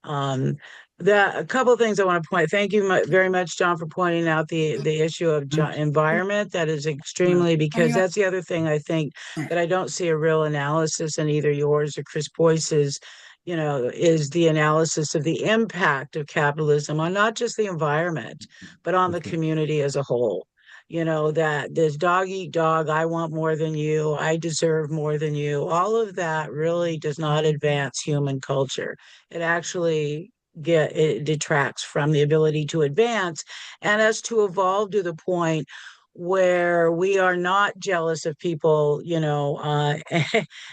Um, a couple of things I want to point. Thank you very much, John, for pointing out the issue of environment. That is extremely, because that's the other thing I think that I don't see a real analysis in either yours or Chris Boyce's. Is the analysis of the impact of capitalism on not just the environment, but on the okay. community as a whole. That this dog eat dog, I want more than you, I deserve more than you. All of that really does not advance human culture. It actually it detracts from the ability to advance and us to evolve to the point where we are not jealous of people,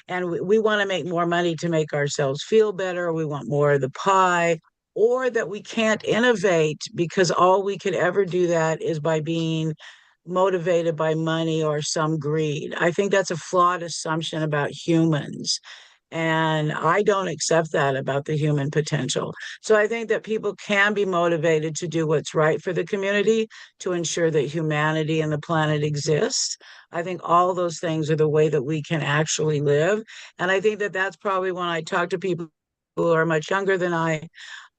and we want to make more money to make ourselves feel better. We want more of the pie, or that we can't innovate because all we could ever do that is by being motivated by money or some greed. I think that's a flawed assumption about humans. And I don't accept that about the human potential. So I think that people can be motivated to do what's right for the community to ensure that humanity and the planet exists. I think all those things are the way that we can actually live. And I think that that's probably when I talk to people who are much younger than I,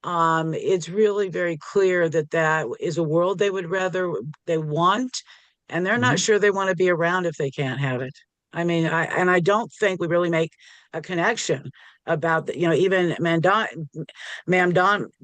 it's really very clear that that is a world they want, and they're not Mhm. sure they want to be around if they can't have it. I mean, I don't think we really make a connection about the, even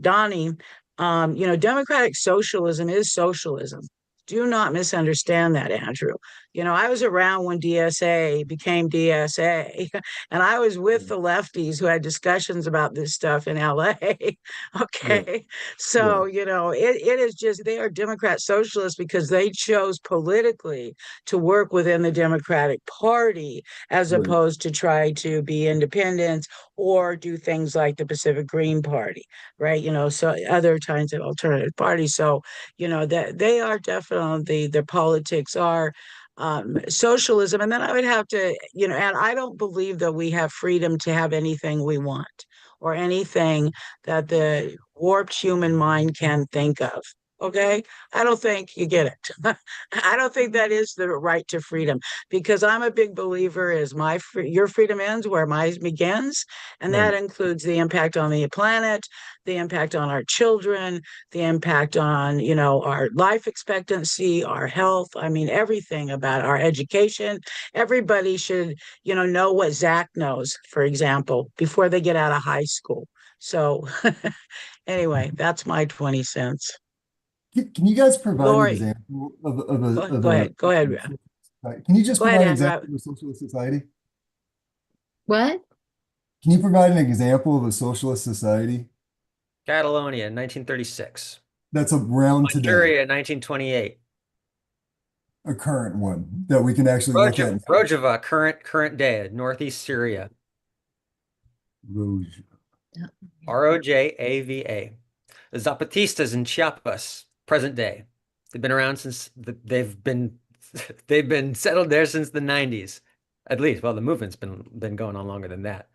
Donnie, democratic socialism is socialism. Do not misunderstand that, Andrew. I was around when DSA became DSA, and I was with the lefties who had discussions about this stuff in LA. Right, Okay. right, So, it is just, they are Democrat socialists because they chose politically to work within the Democratic Party as right. opposed to try to be independents or do things like the Pacific Green Party, right? So other kinds of alternative parties. So, that they are definitely, their politics are socialism. And then I would have to, and I don't believe that we have freedom to have anything we want or anything that the warped human mind can think of. Okay. I don't think you get it. I don't think that is the right to freedom, because I'm a big believer is your freedom ends where mine begins. And that Right. includes the impact on the planet, the impact on our children, the impact on, our life expectancy, our health. I mean, everything about our education. Everybody should, know what Zach knows, for example, before they get out of high school. So anyway, that's my 20 cents. Can you guys provide an Lori, example of a go ahead. Go ahead. can you just Go ahead, provide an Andrew. example of a socialist society? What? Can you provide an example of a socialist society Catalonia, 1936. that's around today, Algeria, 1928. a current one that we can actually look at and say, Rojava, current day, northeast Syria. Rouge. Rojava. The Zapatistas in Chiapas, present day. They've been around since they've been they've been settled there since the 90s. At least, well, the movement's been going on longer than that.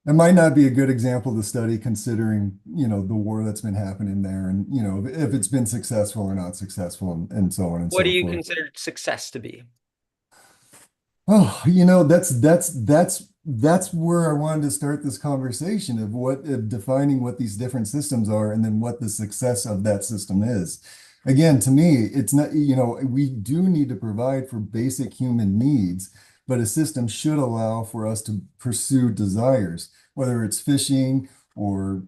It might not be a good example to study considering, the war that's been happening there and, if it's been successful or not successful and so on and What so do you forth. consider success to be? Oh, that's where I wanted to start this conversation of defining what these different systems are and then what the success of that system is. Again, to me, it's not, we do need to provide for basic human needs, but a system should allow for us to pursue desires, whether it's fishing or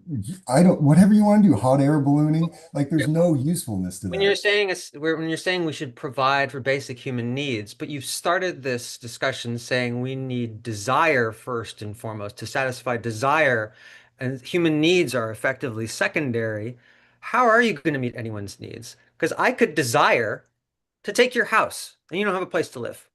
whatever you want to do, hot air ballooning, like there's no usefulness to When you're that. saying we should provide for basic human needs, but you've started this discussion saying we need desire first and foremost to satisfy desire, and human needs are effectively secondary. How are you going to meet anyone's needs? Because I could desire to take your house and you don't have a place to live.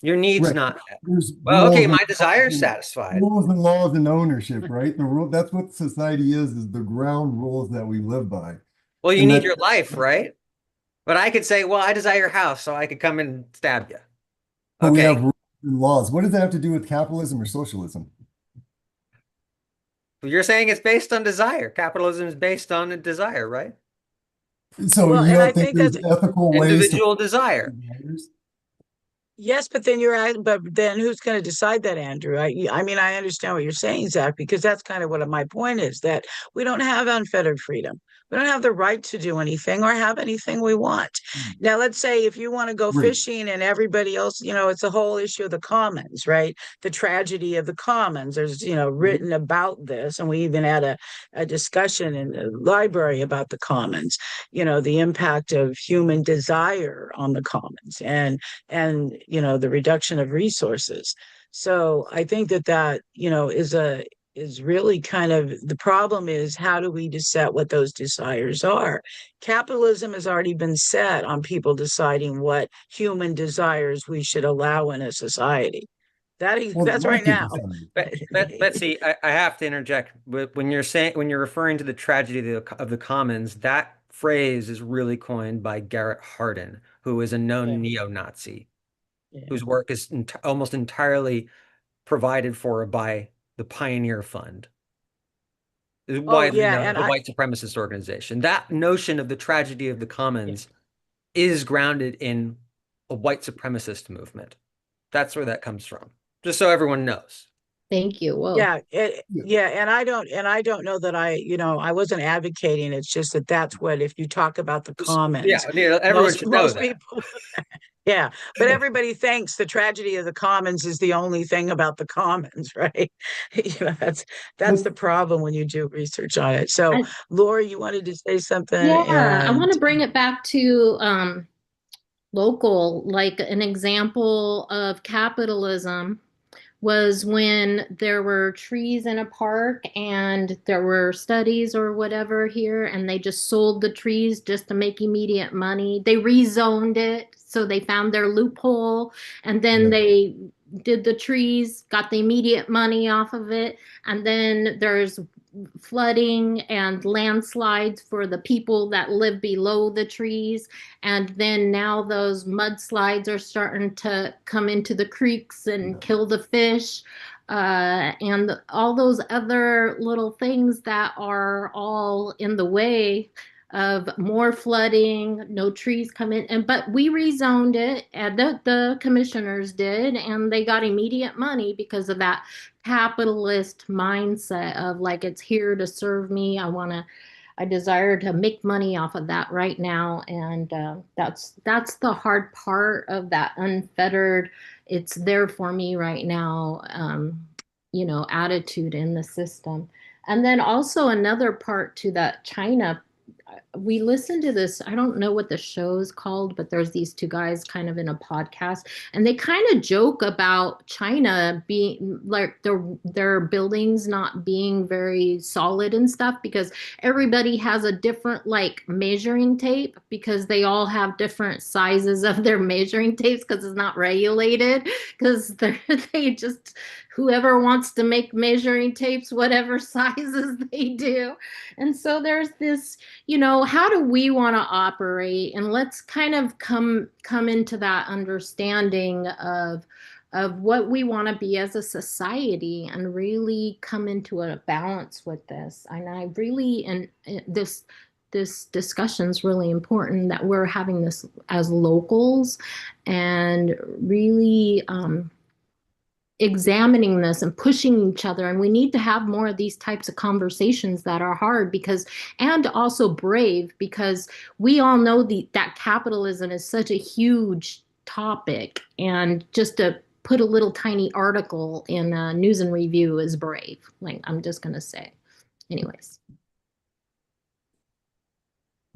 Your needs Right. not met. There's Well, okay, rules and my desire is satisfied. laws and ownership, right? That's what society is the ground rules that we live by. Well, you And need that your life, right? But I could say, well, I desire your house, so I could come and stab you. but we Okay. have rules and laws. What does that have to do with capitalism or socialism? You're saying it's based on desire. Capitalism is based on a desire, right? So Well, you and I don't think think there's that's ethical ways to Individual desire. yes, but then who's going to decide that, Andrew? I mean, I understand what you're saying, Zach, because that's kind of what my point is, that we don't have unfettered freedom. We don't have the right to do anything or have anything we want. Now, let's say if you want to go Right. fishing and everybody else, it's a whole issue of the commons, right? The tragedy of the commons. There's, written about this, and we even had a discussion in the library about the commons, the impact of human desire on the commons and the reduction of resources. So I think that is really kind of the problem is how do we set what those desires are? Capitalism has already been set on people deciding what human desires we should allow in a society. Well, That's right market now. design. Betsy, I have to interject. When you're referring to the tragedy of the commons, that phrase is really coined by Garrett Hardin, who is a known neo-Nazi, whose work is almost entirely provided for by the Pioneer Fund, Oh widely yeah, known as and a white supremacist organization. That notion of the tragedy of the commons is grounded in a white supremacist movement. That's where that comes from. Just so everyone knows. Thank you. Whoa. yeah, and I don't know that I wasn't advocating. It's just that's what if you talk about the commons, Everyone should know most that. people. Yeah, but everybody thinks the tragedy of the commons is the only thing about the commons, right? That's the problem when you do research on it. So, I- Laura, you wanted to say something, yeah, I and want to bring it back to local, like an example of capitalism was when there were trees in a park and there were studies or whatever here, and they just sold the trees just to make immediate money. They rezoned it, so they found their loophole, and then did the trees, got the immediate money off of it. And then there's flooding and landslides for the people that live below the trees. And then now those mudslides are starting to come into the creeks and kill the fish. And all those other little things that are all in the way of more flooding, no trees come in, and but we rezoned it, and the commissioners did, and they got immediate money because of that capitalist mindset of like it's here to serve me. I desire to make money off of that right now, and that's the hard part of that unfettered. It's there for me right now, attitude in the system. And then also another part to that China, we listened to this. I don't know what the show is called, but there's these two guys kind of in a podcast, and they kind of joke about China being like their buildings not being very solid and stuff because everybody has a different like measuring tape because they all have different sizes of their measuring tapes because it's not regulated because they just whoever wants to make measuring tapes whatever sizes they do. And so there's this, how do we want to operate? And let's kind of come into that understanding of what we want to be as a society and really come into a balance with this. And I really, and this discussion is really important that we're having this as locals and really examining this and pushing each other. And we need to have more of these types of conversations that are hard and also brave, because we all know that capitalism is such a huge topic, and just to put a little tiny article in a News and Review is brave. Like, I'm just going to say. Anyways.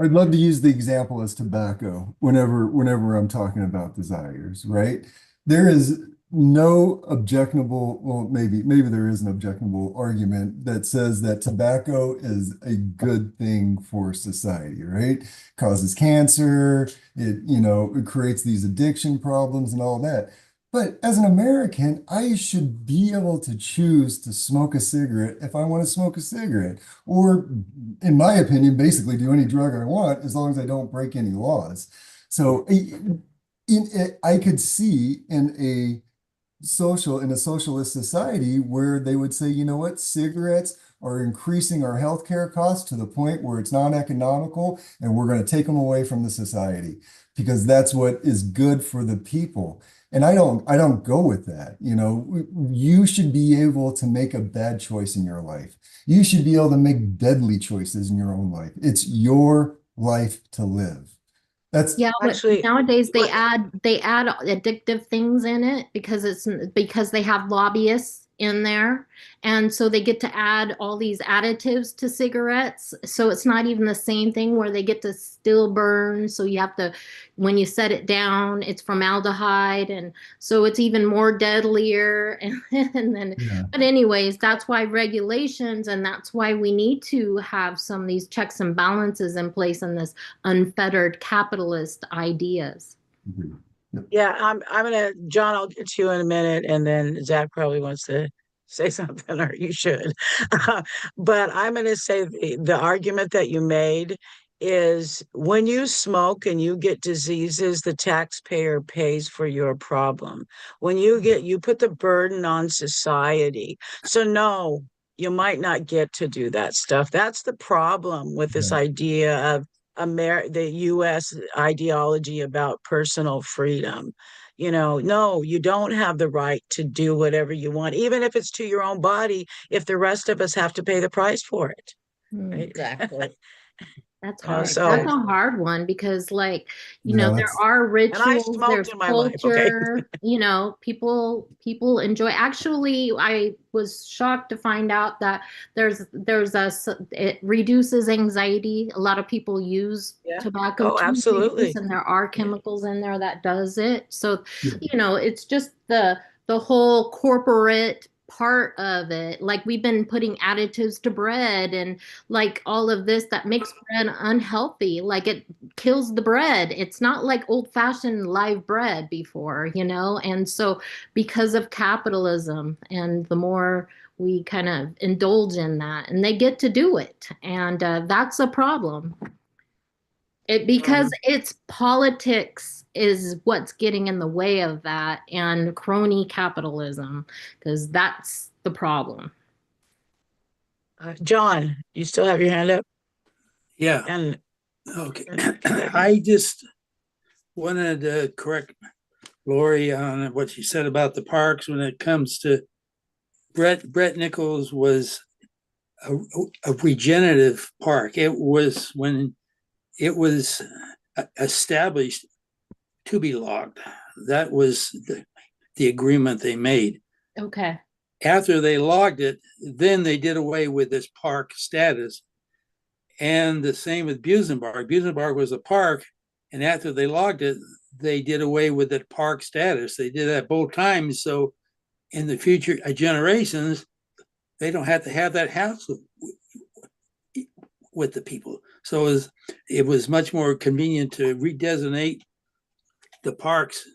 I'd love to use the example as tobacco whenever I'm talking about desires, right? There is no objectionable, well, maybe there is an objectionable argument that says that tobacco is a good thing for society, right? Causes cancer, it creates these addiction problems and all that. But as an American, I should be able to choose to smoke a cigarette if I want to smoke a cigarette, or in my opinion, basically do any drug I want as long as I don't break any laws. So I could see in a socialist society where they would say, you know what, cigarettes are increasing our healthcare costs to the point where it's non-economical, and we're going to take them away from the society because that's what is good for the people. And I don't go with that. You should be able to make a bad choice in your life. You should be able to make deadly choices in your own life. It's your life to live. That's Yeah, but Actually, nowadays they add addictive things in it because they have lobbyists in there, and so they get to add all these additives to cigarettes. So it's not even the same thing where they get to still burn. So you have to, when you set it down, it's formaldehyde, and so it's even more deadlier. And then, yeah. but anyways, that's why regulations, and that's why we need to have some of these checks and balances in place in this unfettered capitalist ideas. Yep. yeah, I'm gonna, John, I'll get to you in a minute, and then Zach probably wants to say something, or you should. But I'm gonna say the argument that you made is when you smoke and you get diseases, the taxpayer pays for your problem. When you put the burden on society. So no, you might not get to do that stuff. That's the problem with this Right. idea of the US ideology about personal freedom. No, you don't have the right to do whatever you want, even if it's to your own body, if the rest of us have to pay the price for it. Right? Exactly. That's You know, hard. That's so a hard one because, like, Yeah, there that's are and I rituals, smoked there's in my life, okay? culture, people enjoy. Actually, I was shocked to find out that it reduces anxiety. A lot of people use Yeah. tobacco Oh, to reduce, absolutely. and there are Yeah. chemicals in there that does it. So, yeah. it's just the whole corporate part of it. Like, we've been putting additives to bread and like all of this that makes bread unhealthy. Like, it kills the bread. It's not like old-fashioned live bread before. And so because of capitalism, and the more we kind of indulge in that, and they get to do it, and that's a problem. Because it's politics is what's getting in the way of that, and crony capitalism, because that's the problem. John, you still have your hand up? Yeah, And okay. I just wanted to correct Lori on what she said about the parks when it comes to Brett Nichols was a regenerative park. It was when it was established to be logged. That was the agreement they made. Okay. After they logged it, then they did away with this park status. And the same with Busenbarg. Busenbarg was a park, and after they logged it, they did away with that park status. They did that both times. So in the future generations, they don't have to have that hassle with the people. So it was much more convenient to redesignate the parks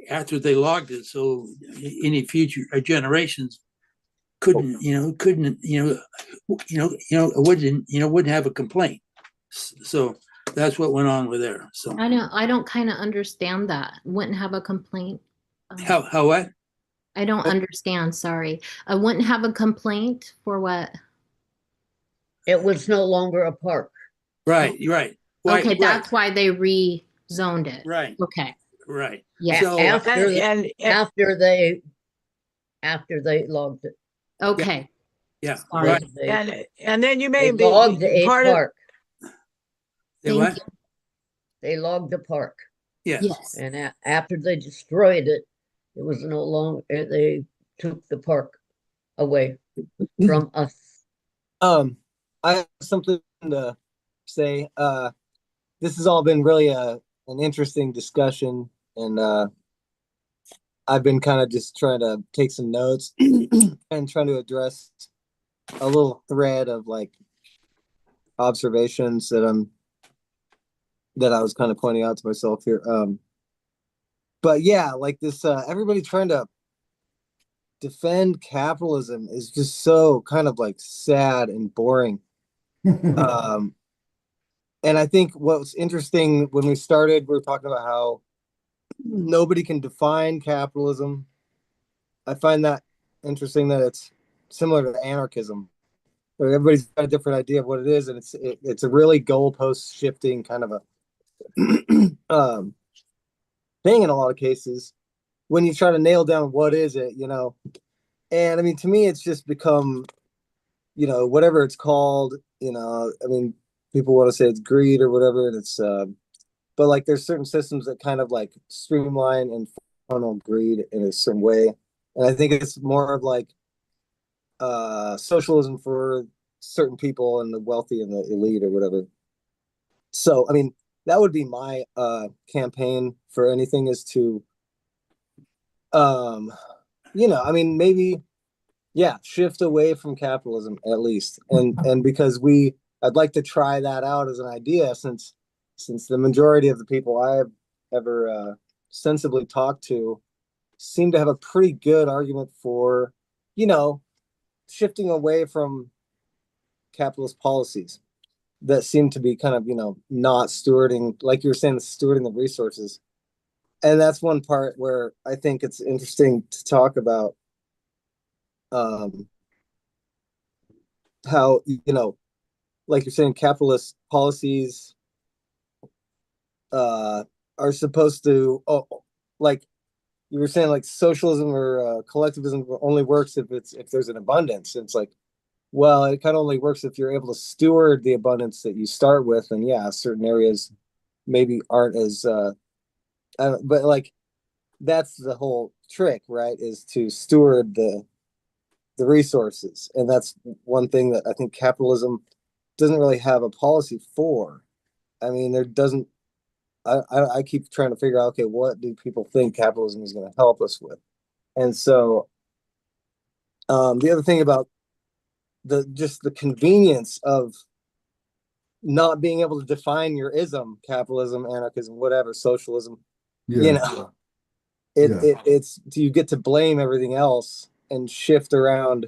after they logged it, so any future generations wouldn't have a complaint. So that's what went on with there. So I don't kind of understand that. Wouldn't have a complaint. how what? I don't understand, sorry. I wouldn't have a complaint for what? It was no longer a park. Right. Okay, that's why they rezoned it. Right. Okay. Right. Yeah. So After they logged it. Okay. yeah. Sorry. Right. and then you They may be logged a part of park. They Thank what? you. They logged a park. Yes. Yes. And after they destroyed it, it was no longer, they took the park away from us. I have something to say. This has all been really an interesting discussion, and I've been kind of just trying to take some notes and trying to address a little thread of like observations that I was kind of pointing out to myself here. But yeah, like this, everybody trying to defend capitalism is just so kind of like sad and boring. And I think what's interesting when we started, we were talking about how nobody can define capitalism. I find that interesting that it's similar to anarchism, where everybody's got a different idea of what it is, and it's a really goalpost shifting kind of a thing in a lot of cases when you try to nail down what is it, you know. And I mean, to me, it's just become, you know, whatever it's called, you know. I mean, people want to say it's greed or whatever, and it's but like there's certain systems that kind of like streamline and funnel greed in a certain way, and I think it's more of like socialism for certain people and the wealthy and the elite or whatever. So I mean, that would be my campaign for anything, is to you know, I mean, maybe shift away from capitalism at least, and because I'd like to try that out as an idea, since the majority of the people I've ever sensibly talked to seem to have a pretty good argument for, you know, shifting away from capitalist policies that seem to be kind of, you know, not stewarding, like you were saying, stewarding the resources. And that's one part where I think it's interesting to talk about how, you know, like you're saying, capitalist policies are supposed to, like you were saying, like socialism or collectivism only works if there's an abundance. It's like, well, it kind of only works if you're able to steward the abundance that you start with, and certain areas maybe aren't as but like that's the whole trick, right, is to steward the resources. And that's one thing that I think capitalism doesn't really have a policy for. I mean, there doesn't, I keep trying to figure out, okay, what do people think capitalism is going to help us with? And so the other thing about the convenience of not being able to define your ism, capitalism, anarchism, whatever, socialism, you know, it's, you get to blame everything else and shift around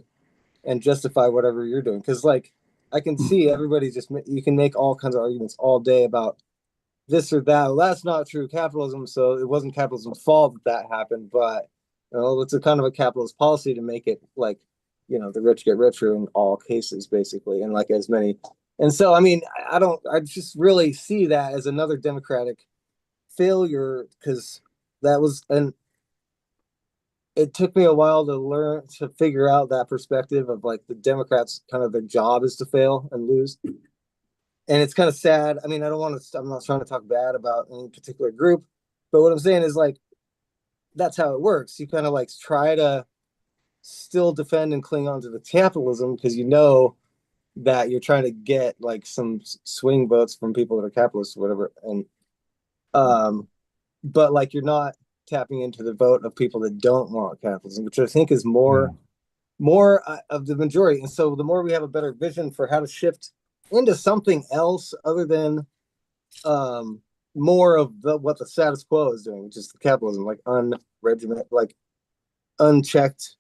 and justify whatever you're doing. Because like I can see everybody you can make all kinds of arguments all day about this or that. Well, that's not true capitalism, so it wasn't capitalism's fault that happened, but it's a kind of a capitalist policy to make it like, the rich get richer in all cases, basically, and like as many. And so, I mean, I just really see that as another democratic failure, because that was, and it took me a while to figure out that perspective of like the Democrats kind of their job is to fail and lose. And it's kind of sad. I mean, I'm not trying to talk bad about any particular group, but what I'm saying is like, that's how it works. You kind of like try to still defend and cling on to the capitalism because that you're trying to get like some swing votes from people that are capitalists or whatever. And, but like you're not tapping into the vote of people that don't want capitalism, which I think is more of the majority. And so the more we have a better vision for how to shift into something else other than more of what the status quo is doing, which is the capitalism, like like unchecked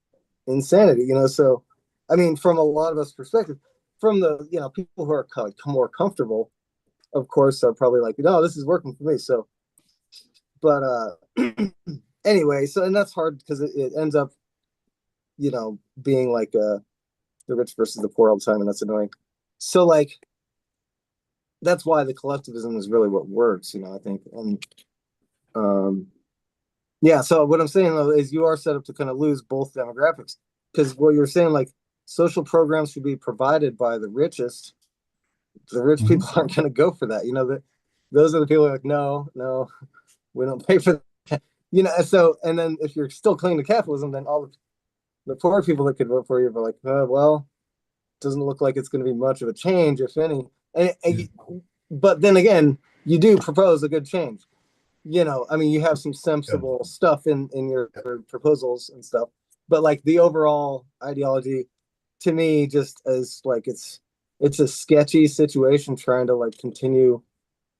insanity, So, I mean, from a lot of us perspective, from the, people who are more comfortable, of course, are probably like, no, this is working for me. So, but anyway, so, and that's hard because it ends up, being like the rich versus the poor all the time, and that's annoying. So, like, that's why the collectivism is really what works, I think. And yeah, so what I'm saying though is you are set up to kind of lose both demographics, because what you're saying, like, social programs should be provided by the richest. The rich people aren't going to go for that. That those are the people who are like, no, we don't pay for that. So, and then if you're still clinging to capitalism, then all the poor people that could vote for you are like, well, doesn't look like it's going to be much of a change, if any. But then again, you do propose a good change. I mean, you have some sensible stuff in your proposals and stuff, but like the overall ideology, to me, just as like it's a sketchy situation trying to like continue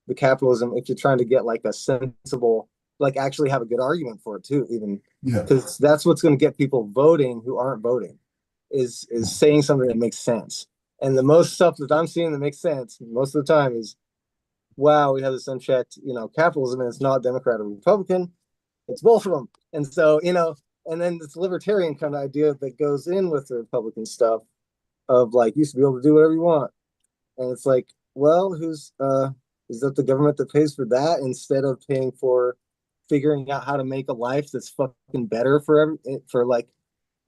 the capitalism if you're trying to get like a sensible, like actually have a good argument for it too, even because that's what's going to get people voting who aren't voting is saying something that makes sense. And the most stuff that I'm seeing that makes sense most of the time is, wow, we have this unchecked, capitalism, and it's not Democrat or Republican, it's both of them. And so, and then this libertarian kind of idea that goes in with the Republican stuff of like, you should be able to do whatever you want. And it's like, well, is that the government that pays for that instead of paying for figuring out how to make a life that's fucking better for like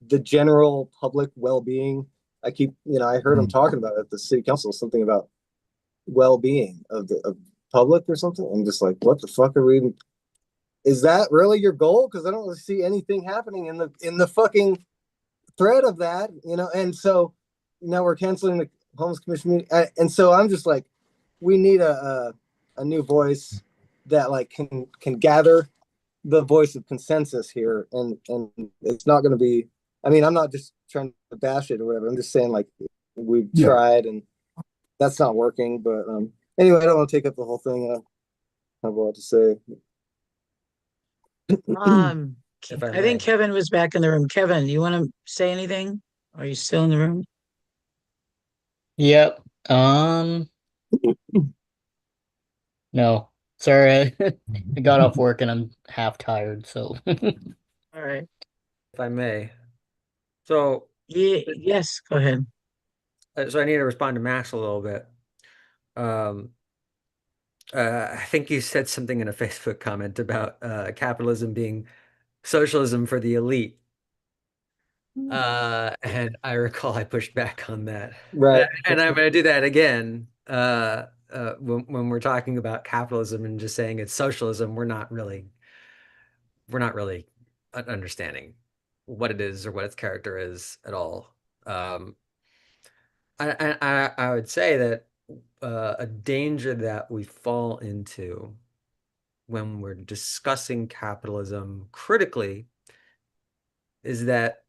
the general public well-being? I heard him talking about it at the city council, something about well-being of the public or something. I'm just like, what the fuck are we? Is that really your goal? Because I don't really see anything happening in the fucking thread of that, And so now we're canceling the homeless commission meeting, and so I'm just like, we need a new voice that like can gather the voice of consensus here, and it's not going to be. I mean, I'm not just trying to bash it or whatever. I'm just saying like we've tried and that's not working. But anyway, I don't want to take up the whole thing. I have a lot to say. I think Kevin was back in the room. Kevin, you want to say anything? Are you still in the room? Yep. No. Sorry. I got off work and I'm half tired, so All right. If I may. So, yes, go ahead. so I need to respond to Max a little bit. I think you said something in a Facebook comment about capitalism being socialism for the elite. And I recall I pushed back on that. Right. And I'm going to do that again. When we're talking about capitalism and just saying it's socialism, we're not really understanding what it is or what its character is at all. I would say that a danger that we fall into when we're discussing capitalism critically is that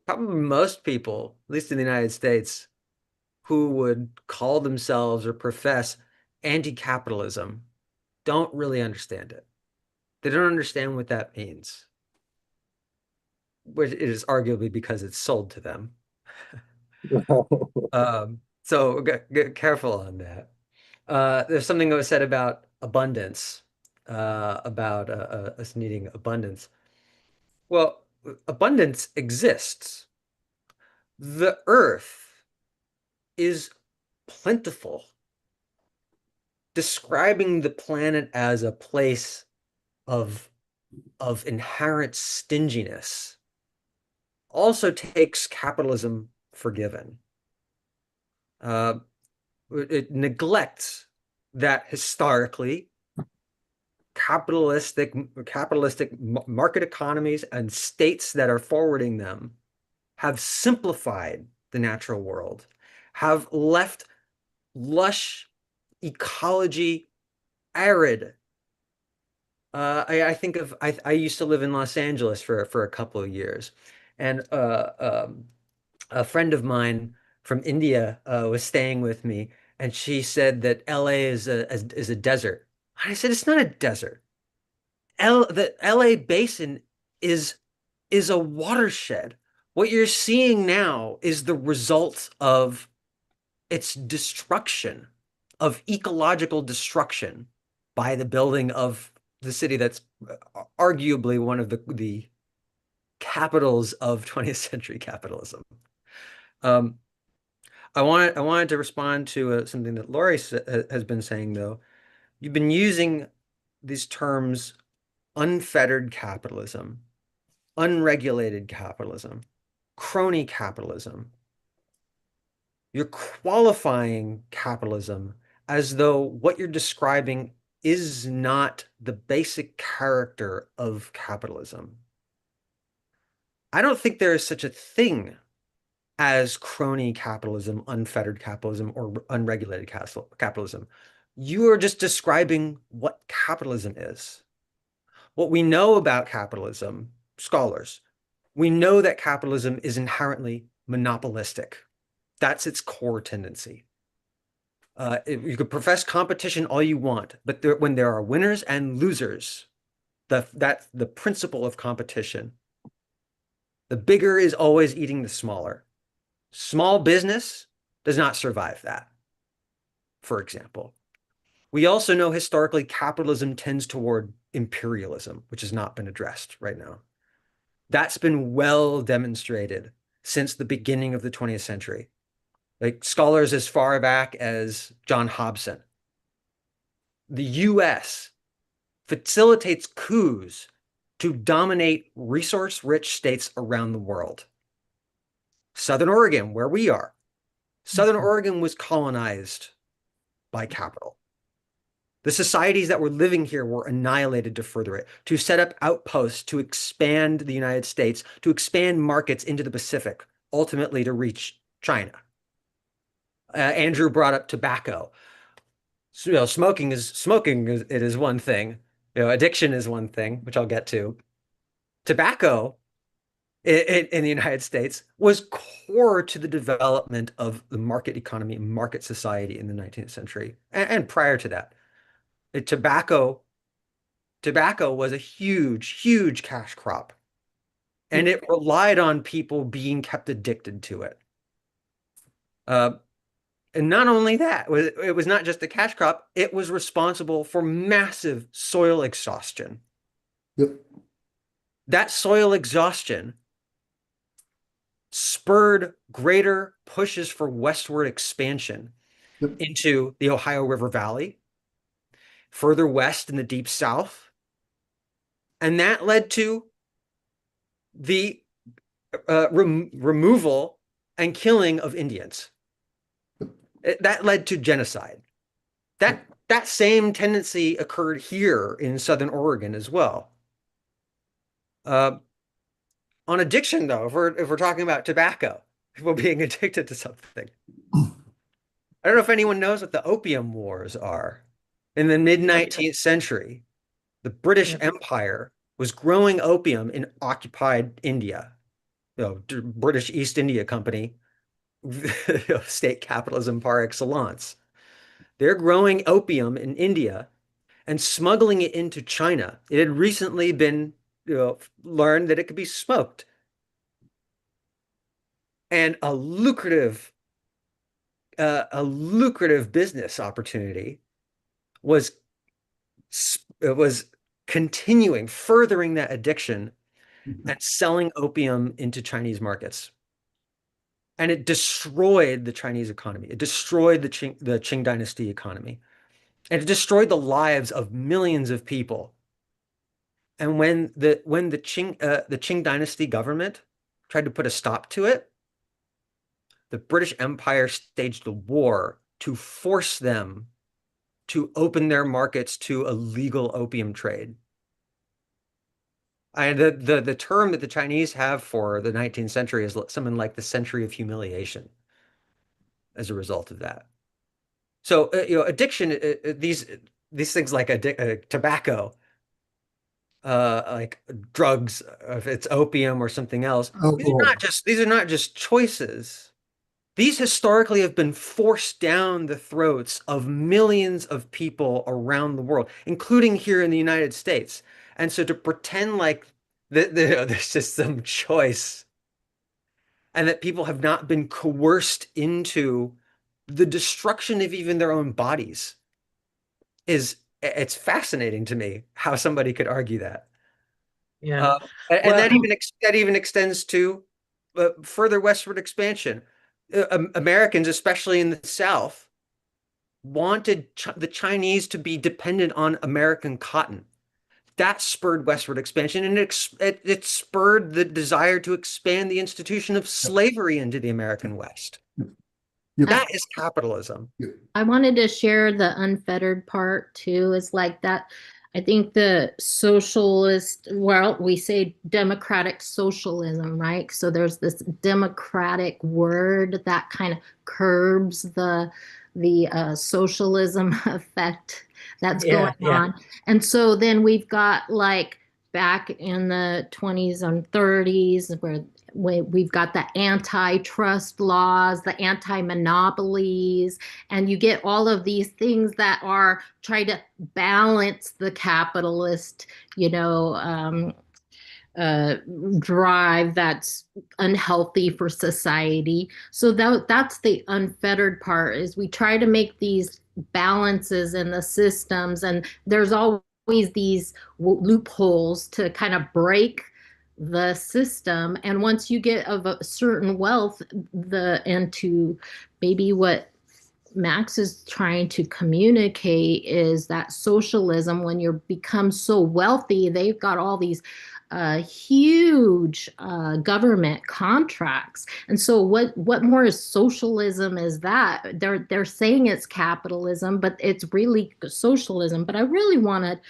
probably most people, at least in the United States, who would call themselves or profess anti-capitalism don't really understand it. They don't understand what that means. which it is arguably because it's sold to them. So get careful on that. There's something that was said about abundance, about us needing abundance. Well, abundance exists. The earth is plentiful. Describing the planet as a place of inherent stinginess also takes capitalism for given. It neglects that historically capitalistic market economies and states that are forwarding them have simplified the natural world, have left lush ecology arid. I think of I used to live in Los Angeles for a couple of years, and a friend of mine from India was staying with me, and she said that LA is a desert. I said it's not a desert. The LA basin is a watershed. What you're seeing now is the result of its destruction, of ecological destruction by the building of the city that's arguably one of the capitals of 20th century capitalism. Um, I wanted to respond to something that Laurie has been saying, though. You've been using these terms unfettered capitalism, unregulated capitalism, crony capitalism. You're qualifying capitalism as though what you're describing is not the basic character of capitalism. I don't think there is such a thing as crony capitalism, unfettered capitalism, or unregulated capitalism. You are just describing what capitalism is. What we know about capitalism, scholars, we know that capitalism is inherently monopolistic. That's its core tendency. You could profess competition all you want, but when there are winners and losers, that's the principle of competition. The bigger is always eating the smaller. Small business does not survive that, for example. We also know historically capitalism tends toward imperialism, which has not been addressed right now. That's been well demonstrated since the beginning of the 20th century. Like scholars as far back as John Hobson. The US facilitates coups to dominate resource-rich states around the world. Southern Oregon, where we are. Southern Oregon was colonized by capital. The societies that were living here were annihilated to further it, to set up outposts to expand the United States, to expand markets into the Pacific, ultimately to reach China. Andrew brought up tobacco. So, smoking is one thing. Addiction is one thing, which I'll get to. Tobacco in the United States was core to the development of the market economy and market society in the 19th century and prior to that. Tobacco was a huge cash crop, and it relied on people being kept addicted to it. And not only that, it was not just a cash crop, it was responsible for massive soil exhaustion. Yep. That soil exhaustion spurred greater pushes for westward expansion into the Ohio River Valley, further west in the Deep South. And that led to the removal and killing of Indians. That led to genocide. That same tendency occurred here in Southern Oregon as well. On addiction, though, if we're talking about tobacco, people being addicted to something. I don't know if anyone knows what the Opium Wars are. In the mid-19th century, the British Empire was growing opium in occupied India. British East India Company, state capitalism par excellence. They're growing opium in India and smuggling it into China. It had recently been learned that it could be smoked. and a lucrative business opportunity was it was continuing, furthering that addiction and selling opium into Chinese markets. And it destroyed the Chinese economy. It destroyed the Qing dynasty economy. And it destroyed the lives of millions of people. And when the Qing dynasty government tried to put a stop to it, the British Empire staged a war to force them to open their markets to a legal opium trade. The term that the Chinese have for the 19th century is something like the century of humiliation as a result of that. So, addiction, these things like tobacco, like drugs, if it's opium or something else, these are not just choices. These historically have been forced down the throats of millions of people around the world, including here in the United States. And so to pretend like there's just some choice and that people have not been coerced into the destruction of even their own bodies it's fascinating to me how somebody could argue that. Yeah. And Well, that even extends to further westward expansion. Americans, especially in the South, wanted the Chinese to be dependent on American cotton. That spurred westward expansion, and it spurred the desire to expand the institution of slavery into the American West. That is capitalism. I wanted to share the unfettered part too, is like that. I think the socialist, well, we say democratic socialism, right? So there's this democratic word that kind of curbs the socialism effect that's going on. And so then we've got like back in the 20s and 30s where we've got the antitrust laws, the anti-monopolies, and you get all of these things that are trying to balance the capitalist, drive that's unhealthy for society. So that's the unfettered part, is we try to make these balances in the systems, and there's always these loopholes to kind of break the system. And once you get of a certain wealth, and to maybe what Max is trying to communicate is that socialism, when you become so wealthy, they've got all these huge government contracts. And so what more is socialism is that? They're saying it's capitalism, but it's really socialism. But I really want to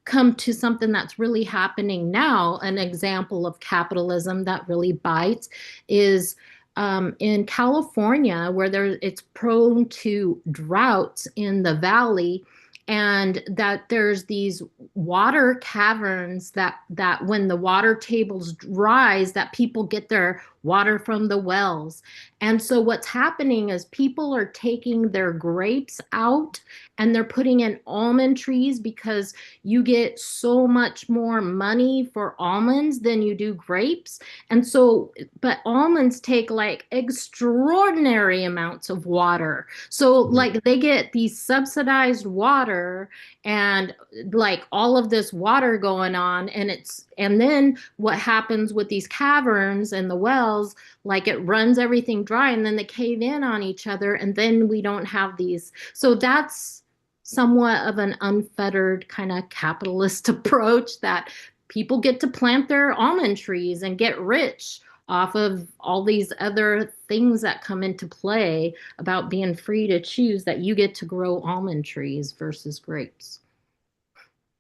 come to something that's really happening now. An example of capitalism that really bites is in California, where it's prone to droughts in the valley, and that there's these water caverns that when the water tables rise, that people get their water from the wells. And so what's happening is people are taking their grapes out and they're putting in almond trees, because you get so much more money for almonds than you do grapes. And so, but almonds take like extraordinary amounts of water. So like they get these subsidized water and like all of this water going on, and then what happens with these caverns and the wells, like it runs everything dry and then they cave in on each other, and then we don't have these. So that's somewhat of an unfettered kind of capitalist approach, that people get to plant their almond trees and get rich off of all these other things that come into play about being free to choose, that you get to grow almond trees versus grapes.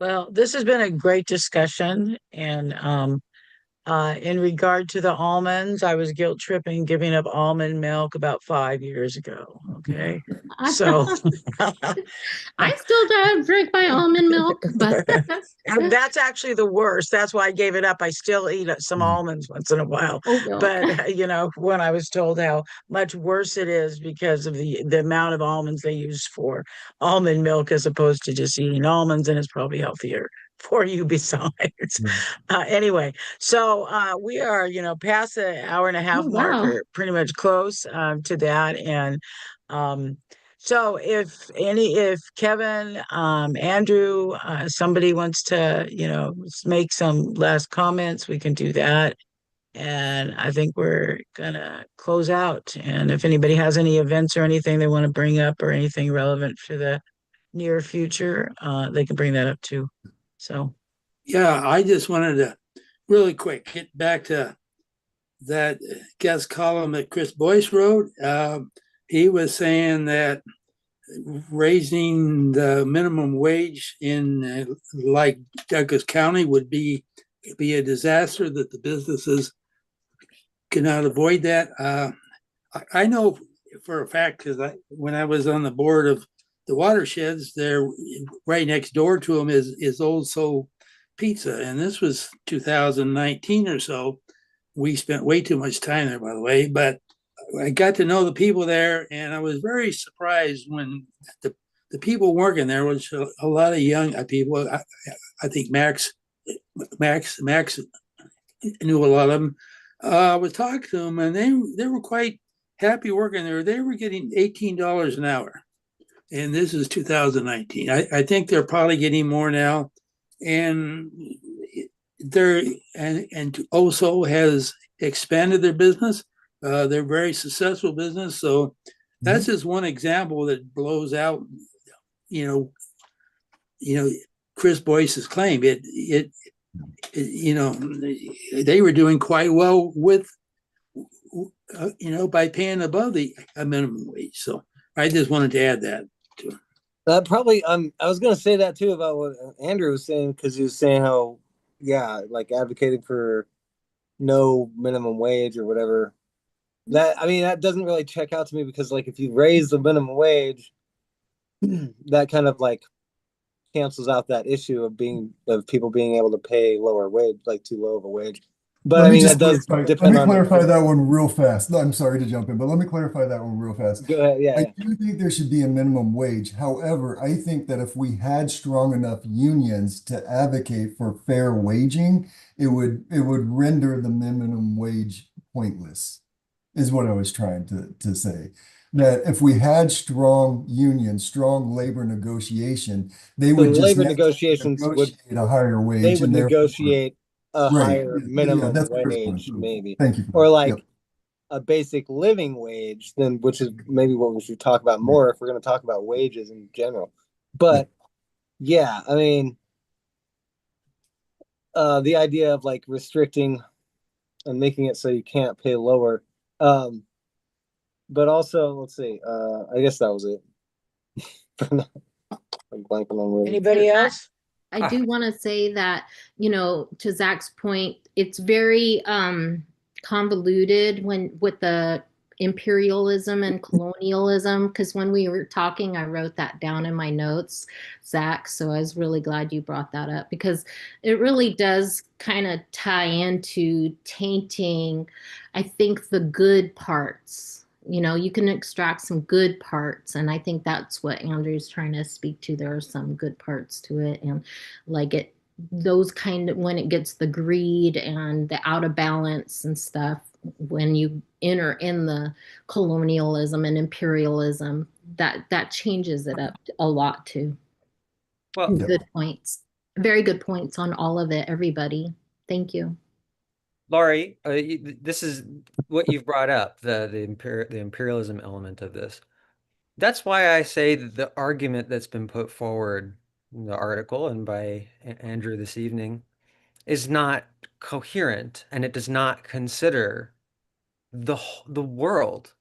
well, this has been a great discussion. And in regard to the almonds, I was guilt tripping giving up almond milk about 5 years ago. Okay. So I still don't drink my almond milk, but that's actually the worst. That's why I gave it up. I still eat some almonds once in a while. But when I was told how much worse it is because of the amount of almonds they use for almond milk as opposed to just eating almonds, and it's probably healthier for you besides. Anyway, so we are, past the hour and a half Oh, mark, wow. or pretty much close to that. And so if Kevin, Andrew, somebody wants to, make some last comments, we can do that. And I think we're gonna close out. And if anybody has any events or anything they want to bring up or anything relevant for the near future, they can bring that up too. So, Yeah, I just wanted to really quick get back to that guest column that Chris Boyce wrote. He was saying that raising the minimum wage in like Douglas County would be a disaster, that the businesses cannot avoid that. I know for a fact, because when I was on the board of the watersheds, there right next door to them is Old Soul Pizza, and this was 2019 or so. We spent way too much time there, by the way, but I got to know the people there, and I was very surprised when the people working there was a lot of young people. I think Max knew a lot of them. I was talking to them, and they were quite happy working there. They were getting $18 an hour, and this is 2019. I think they're probably getting more now, and they're and also has expanded their business. They're very successful business. So that's just one example that blows out, you know, Chris Boyce's claim. They were doing quite well with, by paying above the minimum wage. So I just wanted to add that to it. Probably, I was gonna say that too about what Andrew was saying, because he was saying how, yeah, like advocating for no minimum wage or whatever. That, I mean, that doesn't really check out to me, because like if you raise the minimum wage, that kind of like cancels out that issue of people being able to pay lower wage, like too low of a wage. But Let I me mean, just that does clarify. Let depend me on clarify that one real fast. No, I'm sorry to jump in, but let me clarify that one real fast. Go ahead. Yeah, I yeah. do think there should be a minimum wage. However, I think that if we had strong enough unions to advocate for fair waging, it would render the minimum wage pointless, is what I was trying to say. That if we had strong unions, strong labor negotiation, they So the would just labor naturally negotiations would, negotiate a higher they wage, would and therefore, negotiate a right. higher Yeah, minimum that's my response. wage, maybe, Thank you for or that. like Yep. a basic living wage, then, which is maybe what we should talk about more if we're going to talk about wages in general. But yeah, I mean, the idea of like restricting and making it so you can't pay lower. But also, let's see, I guess that was it. I'm blanking on what. anybody else? I do want to say that, to Zach's point, it's very convoluted with the imperialism and colonialism. Because when we were talking, I wrote that down in my notes, Zach. So I was really glad you brought that up, because it really does kind of tie into tainting, I think, the good parts. You can extract some good parts, and I think that's what Andrew's trying to speak to. There are some good parts to it, and like those kind of, when it gets the greed and the out of balance and stuff, when you enter in the colonialism and imperialism, that changes it up a lot too. Well, Yeah. Good points, very good points on all of it, everybody. Thank you. Laurie, this is what you've brought up, the imperialism element of this. That's why I say that the argument that's been put forward in the article and by Andrew this evening is not coherent, and it does not consider the world.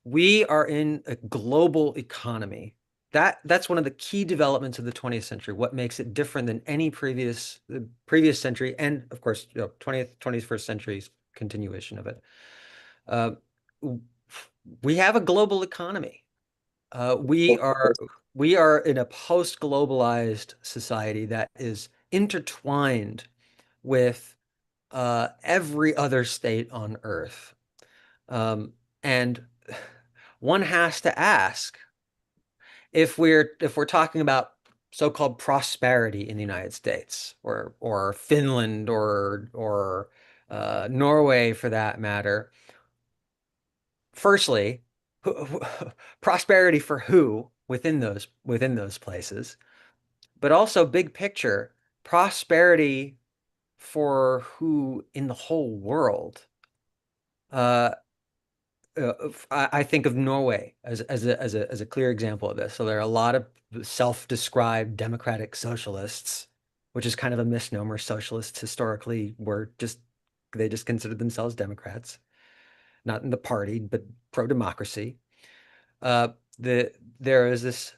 We are in a global economy. That's one of the key developments of the 20th century. What makes it different than any previous century, and of course, 20th, 21st century's continuation of it. We have a global economy. We are in a post-globalized society that is intertwined with every other state on Earth. And one has to ask, if we're talking about so-called prosperity in the United States, or Finland, or Norway for that matter. Firstly, prosperity for who within those places, but also big picture prosperity for who in the whole world. Uh, I think of Norway as a clear example of this. So there are a lot of self-described democratic socialists, which is kind of a misnomer. Socialists historically they just considered themselves Democrats, not in the party, but pro-democracy. Uh, there is this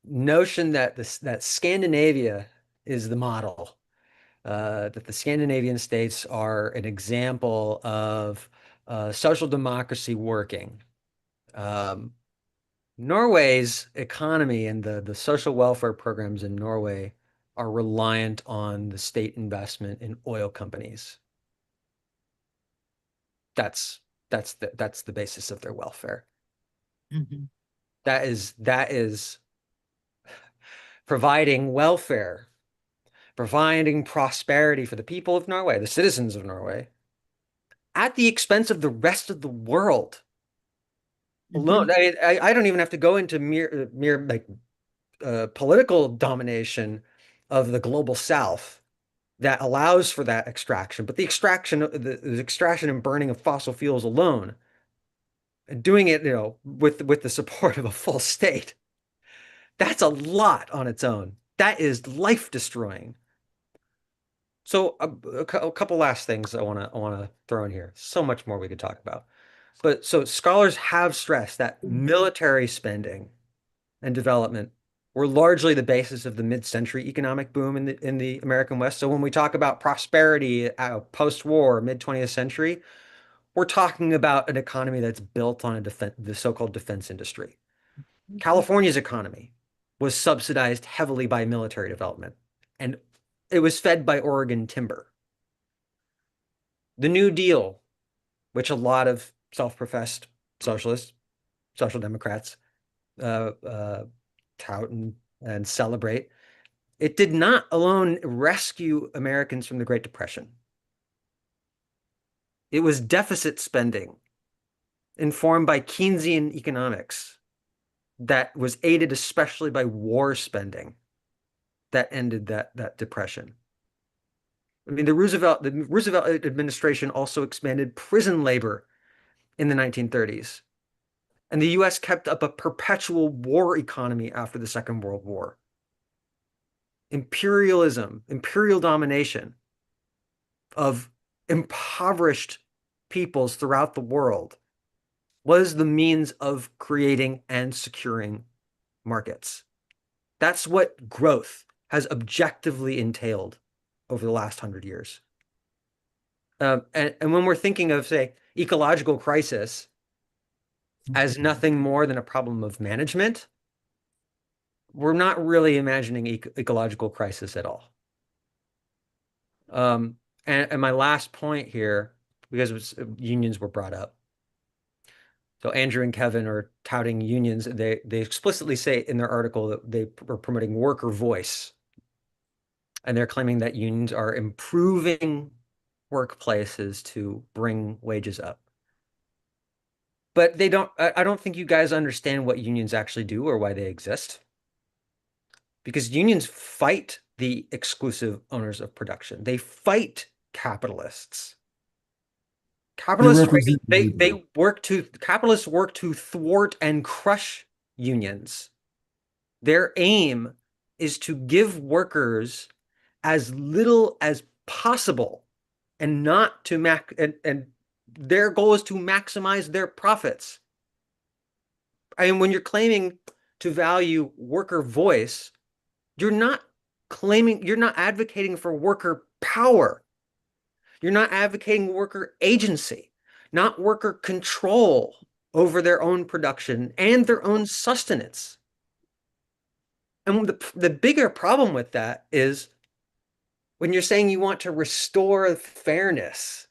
notion that that Scandinavia is the model, that the Scandinavian states are an example of social democracy working. Um, Norway's economy and the social welfare programs in Norway are reliant on the state investment in oil companies. That's that's the basis of their welfare. Mm-hmm. That is providing welfare, providing prosperity for the people of Norway, the citizens of Norway, at the expense of the rest of the world. Alone. Mm-hmm. I mean, I don't even have to go into mere like political domination of the global South that allows for that extraction, but the extraction and burning of fossil fuels alone, and doing it, with the support of a full state, that's a lot on its own. That is life destroying. So a couple last things I want to throw in here. So much more we could talk about. But so scholars have stressed that military spending and development were largely the basis of the mid-century economic boom in the American West. So when we talk about prosperity post-war, mid-20th century, we're talking about an economy that's built on the so-called defense industry. California's economy was subsidized heavily by military development, and it was fed by Oregon timber. The New Deal, which a lot of self-professed socialists, social democrats, uh, uh, tout and celebrate, it did not alone rescue Americans from the Great Depression. It was deficit spending informed by Keynesian economics that was aided especially by war spending that ended that depression. I mean, the Roosevelt administration also expanded prison labor in the 1930s. And the US kept up a perpetual war economy after the Second World War. Imperialism, imperial domination of impoverished peoples throughout the world was the means of creating and securing markets. That's what growth has objectively entailed over the last 100 years. And when we're thinking of, say, ecological crisis as nothing more than a problem of management, we're not really imagining ecological crisis at all. And my last point here, because unions were brought up. So Andrew and Kevin are touting unions. They explicitly say in their article that they are promoting worker voice. And they're claiming that unions are improving workplaces to bring wages up. But I don't think you guys understand what unions actually do or why they exist. Because unions fight the exclusive owners of production. They fight capitalists. They represent labor. Capitalists work to thwart and crush unions. Their aim is to give workers as little as possible and not to and their goal is to maximize their profits. I mean, when you're claiming to value worker voice, you're not advocating for worker power. You're not advocating worker agency, not worker control over their own production and their own sustenance. And the bigger problem with that is when you're saying you want to restore fairness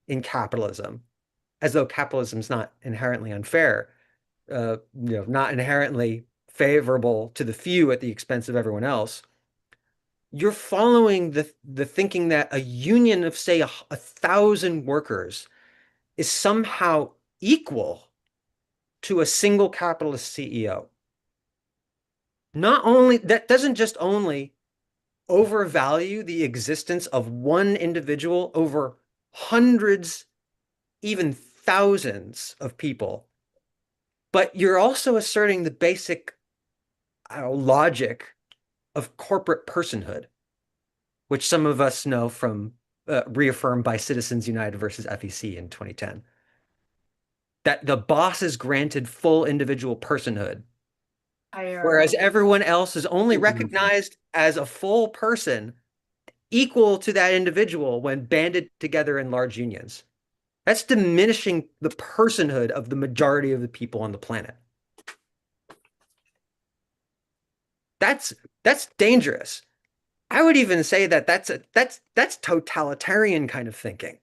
in capitalism, as though capitalism is not inherently unfair, not inherently favorable to the few at the expense of everyone else, you're following the thinking that a union of, say, 1,000 workers is somehow equal to a single capitalist CEO. Not only that doesn't just only overvalue the existence of one individual over hundreds, even thousands of people, but you're also asserting the basic logic of corporate personhood, which some of us know from reaffirmed by Citizens United versus FEC in 2010. That the boss is granted full individual personhood, whereas everyone else is only recognized as a full person equal to that individual when banded together in large unions. That's diminishing the personhood of the majority of the people on the planet. That's dangerous. I would even say that that's totalitarian kind of thinking.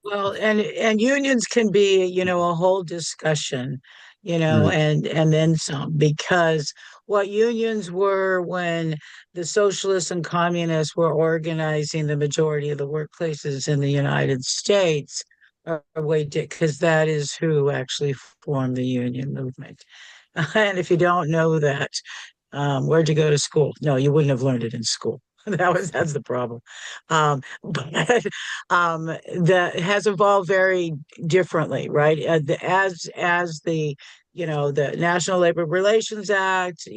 Well, and unions can be, a whole discussion, Right. and then some, because what unions were when the socialists and communists were organizing the majority of the workplaces in the United States are way because that is who actually formed the union movement. And if you don't know that, where'd you go to school? No, you wouldn't have learned it in school. That's the problem. But that has evolved very differently, right? As the the National Labor Relations Act,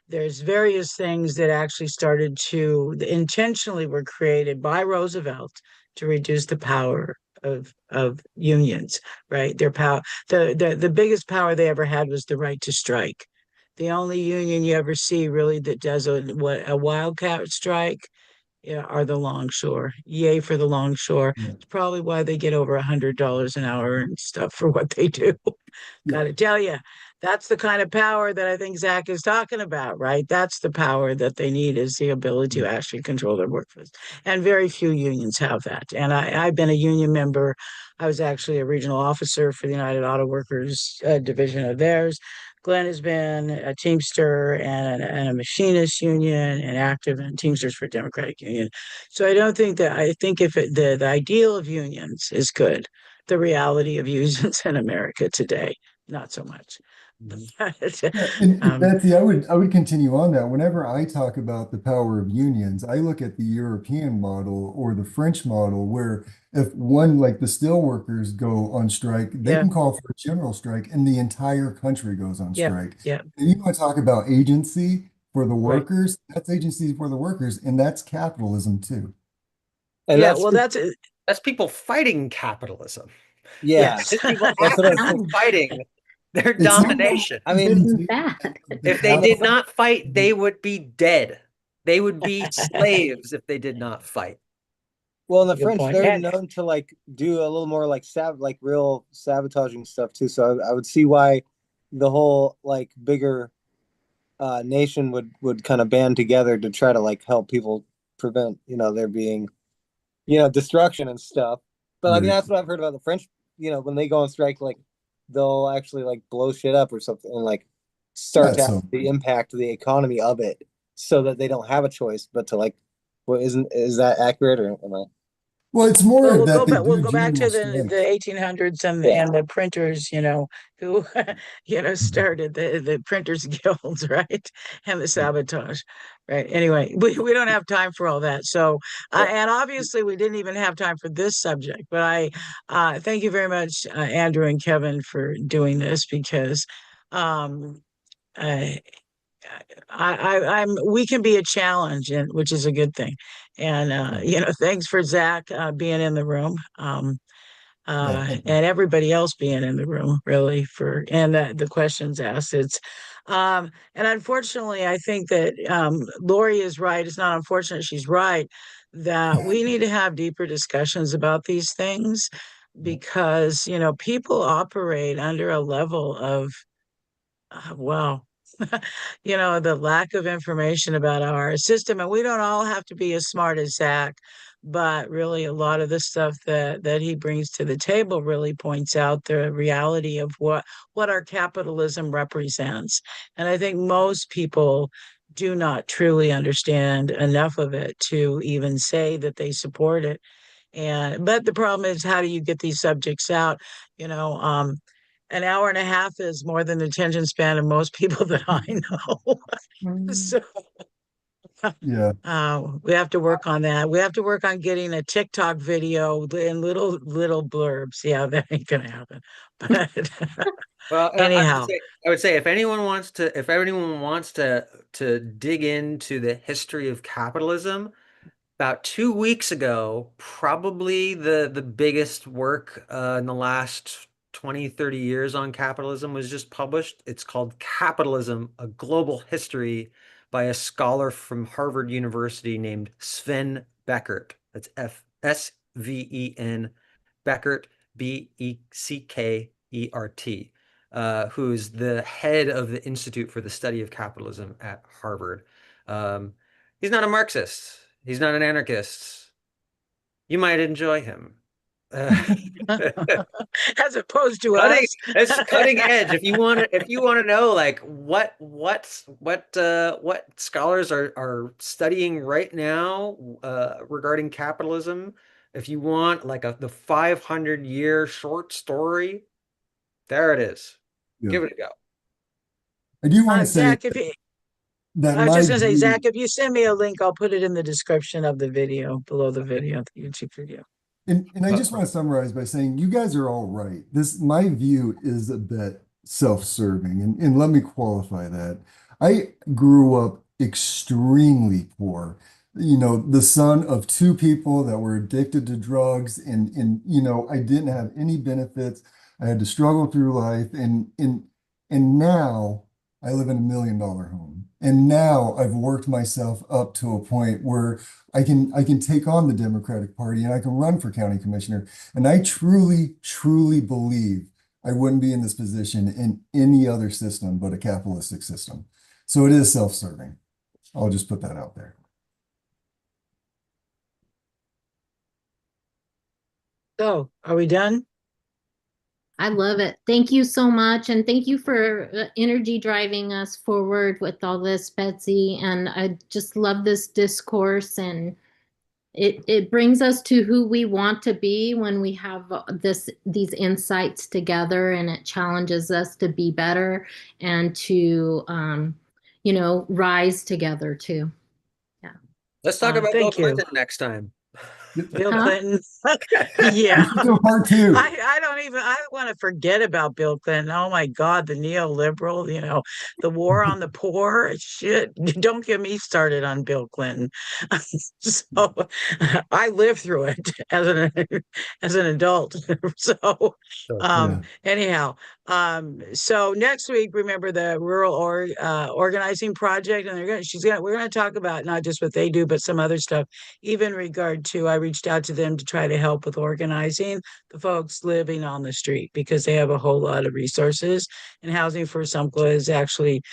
there's various things that actually started to intentionally were created by Roosevelt to reduce the power of unions, right? Their power, the biggest power they ever had was the right to strike. The only union you ever see really that does a wildcat strike, yeah, are the longshore. Yay for the longshore. Yeah. It's probably why they get over $100 an hour and stuff for what they do. Yeah. Got to tell you, that's the kind of power that I think Zach is talking about, right? That's the power that they need, is the ability to actually control their workforce. And very few unions have that. And I've been a union member. I was actually a regional officer for the United Auto Workers division of theirs. Glenn has been a Teamster and a machinist union and active in Teamsters for Democratic Union. So I think if the ideal of unions is good, the reality of unions in America today, not so much. Yeah, and um, Betsy, I would continue on that. Whenever I talk about the power of unions, I look at the European model or the French model, where if one, like the steel workers, go on strike, they yeah, can call for a general strike, and the entire country goes on yeah, strike. yeah, And you want to talk about agency for the right. workers? That's agency for the workers, and that's capitalism too. And Yeah, that's well, That's people fighting capitalism. yeah, yes. It's people that's what I actively think. fighting their It's domination. I mean, That. the If they did capital. not fight, they would be dead. They would be slaves if they did not fight. well, in the Good French, point. they're And known to like do a little more like like real sabotaging stuff too. So I would see why the whole like bigger nation would kind of band together to try to like help people prevent there being destruction and stuff. But I mean Right. that's what I've heard about the French. When they go on strike, like they'll actually like blow shit up or something and like start Yeah, to have so the impact of the economy of it, so that they don't have a choice but to like. Well, is that accurate or am I? well, it's more well, of that they we'll do go back general to the strikes. 1800s Yeah. and the printers, who started the printers guilds, right? And the sabotage, right? Anyway, we don't have time for all that. So, Yeah. and obviously we didn't even have time for this subject, but I thank you very much, Andrew and Kevin, for doing this, because um I, I'm we can be a challenge, and which is a good thing. And thanks for Zach being in the room. Yeah, thank you. And everybody else being in the room, really, for and the questions asked. And unfortunately, I think that Lori is right. It's not unfortunate; she's right that we need to have deeper discussions about these things, because people operate under a level of well, the lack of information about our system. And we don't all have to be as smart as Zach, but really a lot of the stuff that he brings to the table really points out the reality of what our capitalism represents. And I think most people do not truly understand enough of it to even say that they support it. And but the problem is, how do you get these subjects out? You know, an hour and a half is more than the attention span of most people that I know. So Yeah. we have to work on that. We have to work on getting a TikTok video in little blurbs. Yeah, that ain't gonna happen. But Well, anyhow, I would say if anyone wants to dig into the history of capitalism, about 2 weeks ago, probably the biggest work in the last 20, 30 years on capitalism was just published. It's called Capitalism, A Global History by a scholar from Harvard University named Sven Beckert. That's Sven Beckert, Beckert, who's the head of the Institute for the Study of Capitalism at Harvard. He's not a Marxist. He's not an anarchist. You might enjoy him. as opposed to Cutting, us. it's cutting edge. If you want to know like what scholars are studying right now regarding capitalism, if you want like the 500-year short story, there it is. Yeah. Give it a go. I do want to say Zach, if you, that I was my just gonna say, view, Zach, if you send me a link, I'll put it in the description of the video, below the video, the YouTube video. and I just want to summarize by saying you guys are all right. This my view is a bit self-serving, and let me qualify that. I grew up extremely poor. You know, the son of two people that were addicted to drugs, and you know, I didn't have any benefits. I had to struggle through life, and now I live in $1 million home. And now I've worked myself up to a point where I can take on the Democratic Party and I can run for county commissioner. And I truly believe I wouldn't be in this position in any other system but a capitalistic system. So it is self-serving. I'll just put that out there. So, are we done? I love it. Thank you so much. And thank you for energy driving us forward with all this, Betsy. And I just love this discourse, and it brings us to who we want to be when we have these insights together, and it challenges us to be better and to rise together too. Yeah. Let's talk about Bill Thank you. Clinton next time. Bill Huh? Clinton. Yeah. So part two. I want to forget about Bill Clinton. Oh my God, the neoliberal, the war on the poor. Shit. Don't get me started on Bill Clinton. So I lived through it as an adult. So Yeah. anyhow, so next week, remember the organizing project, and we're gonna talk about not just what they do, but some other stuff, even in regard to, I reached out to them to try to help with organizing the folks living on the street, because they have a whole lot of resources, and Housing for Umpqua is actually,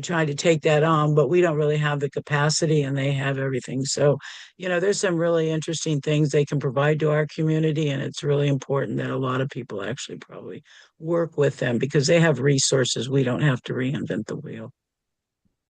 trying to take that on, but we don't really have the capacity and they have everything. So, there's some really interesting things they can provide to our community, and it's really important that a lot of people actually probably work with them because they have resources. We don't have to reinvent the wheel.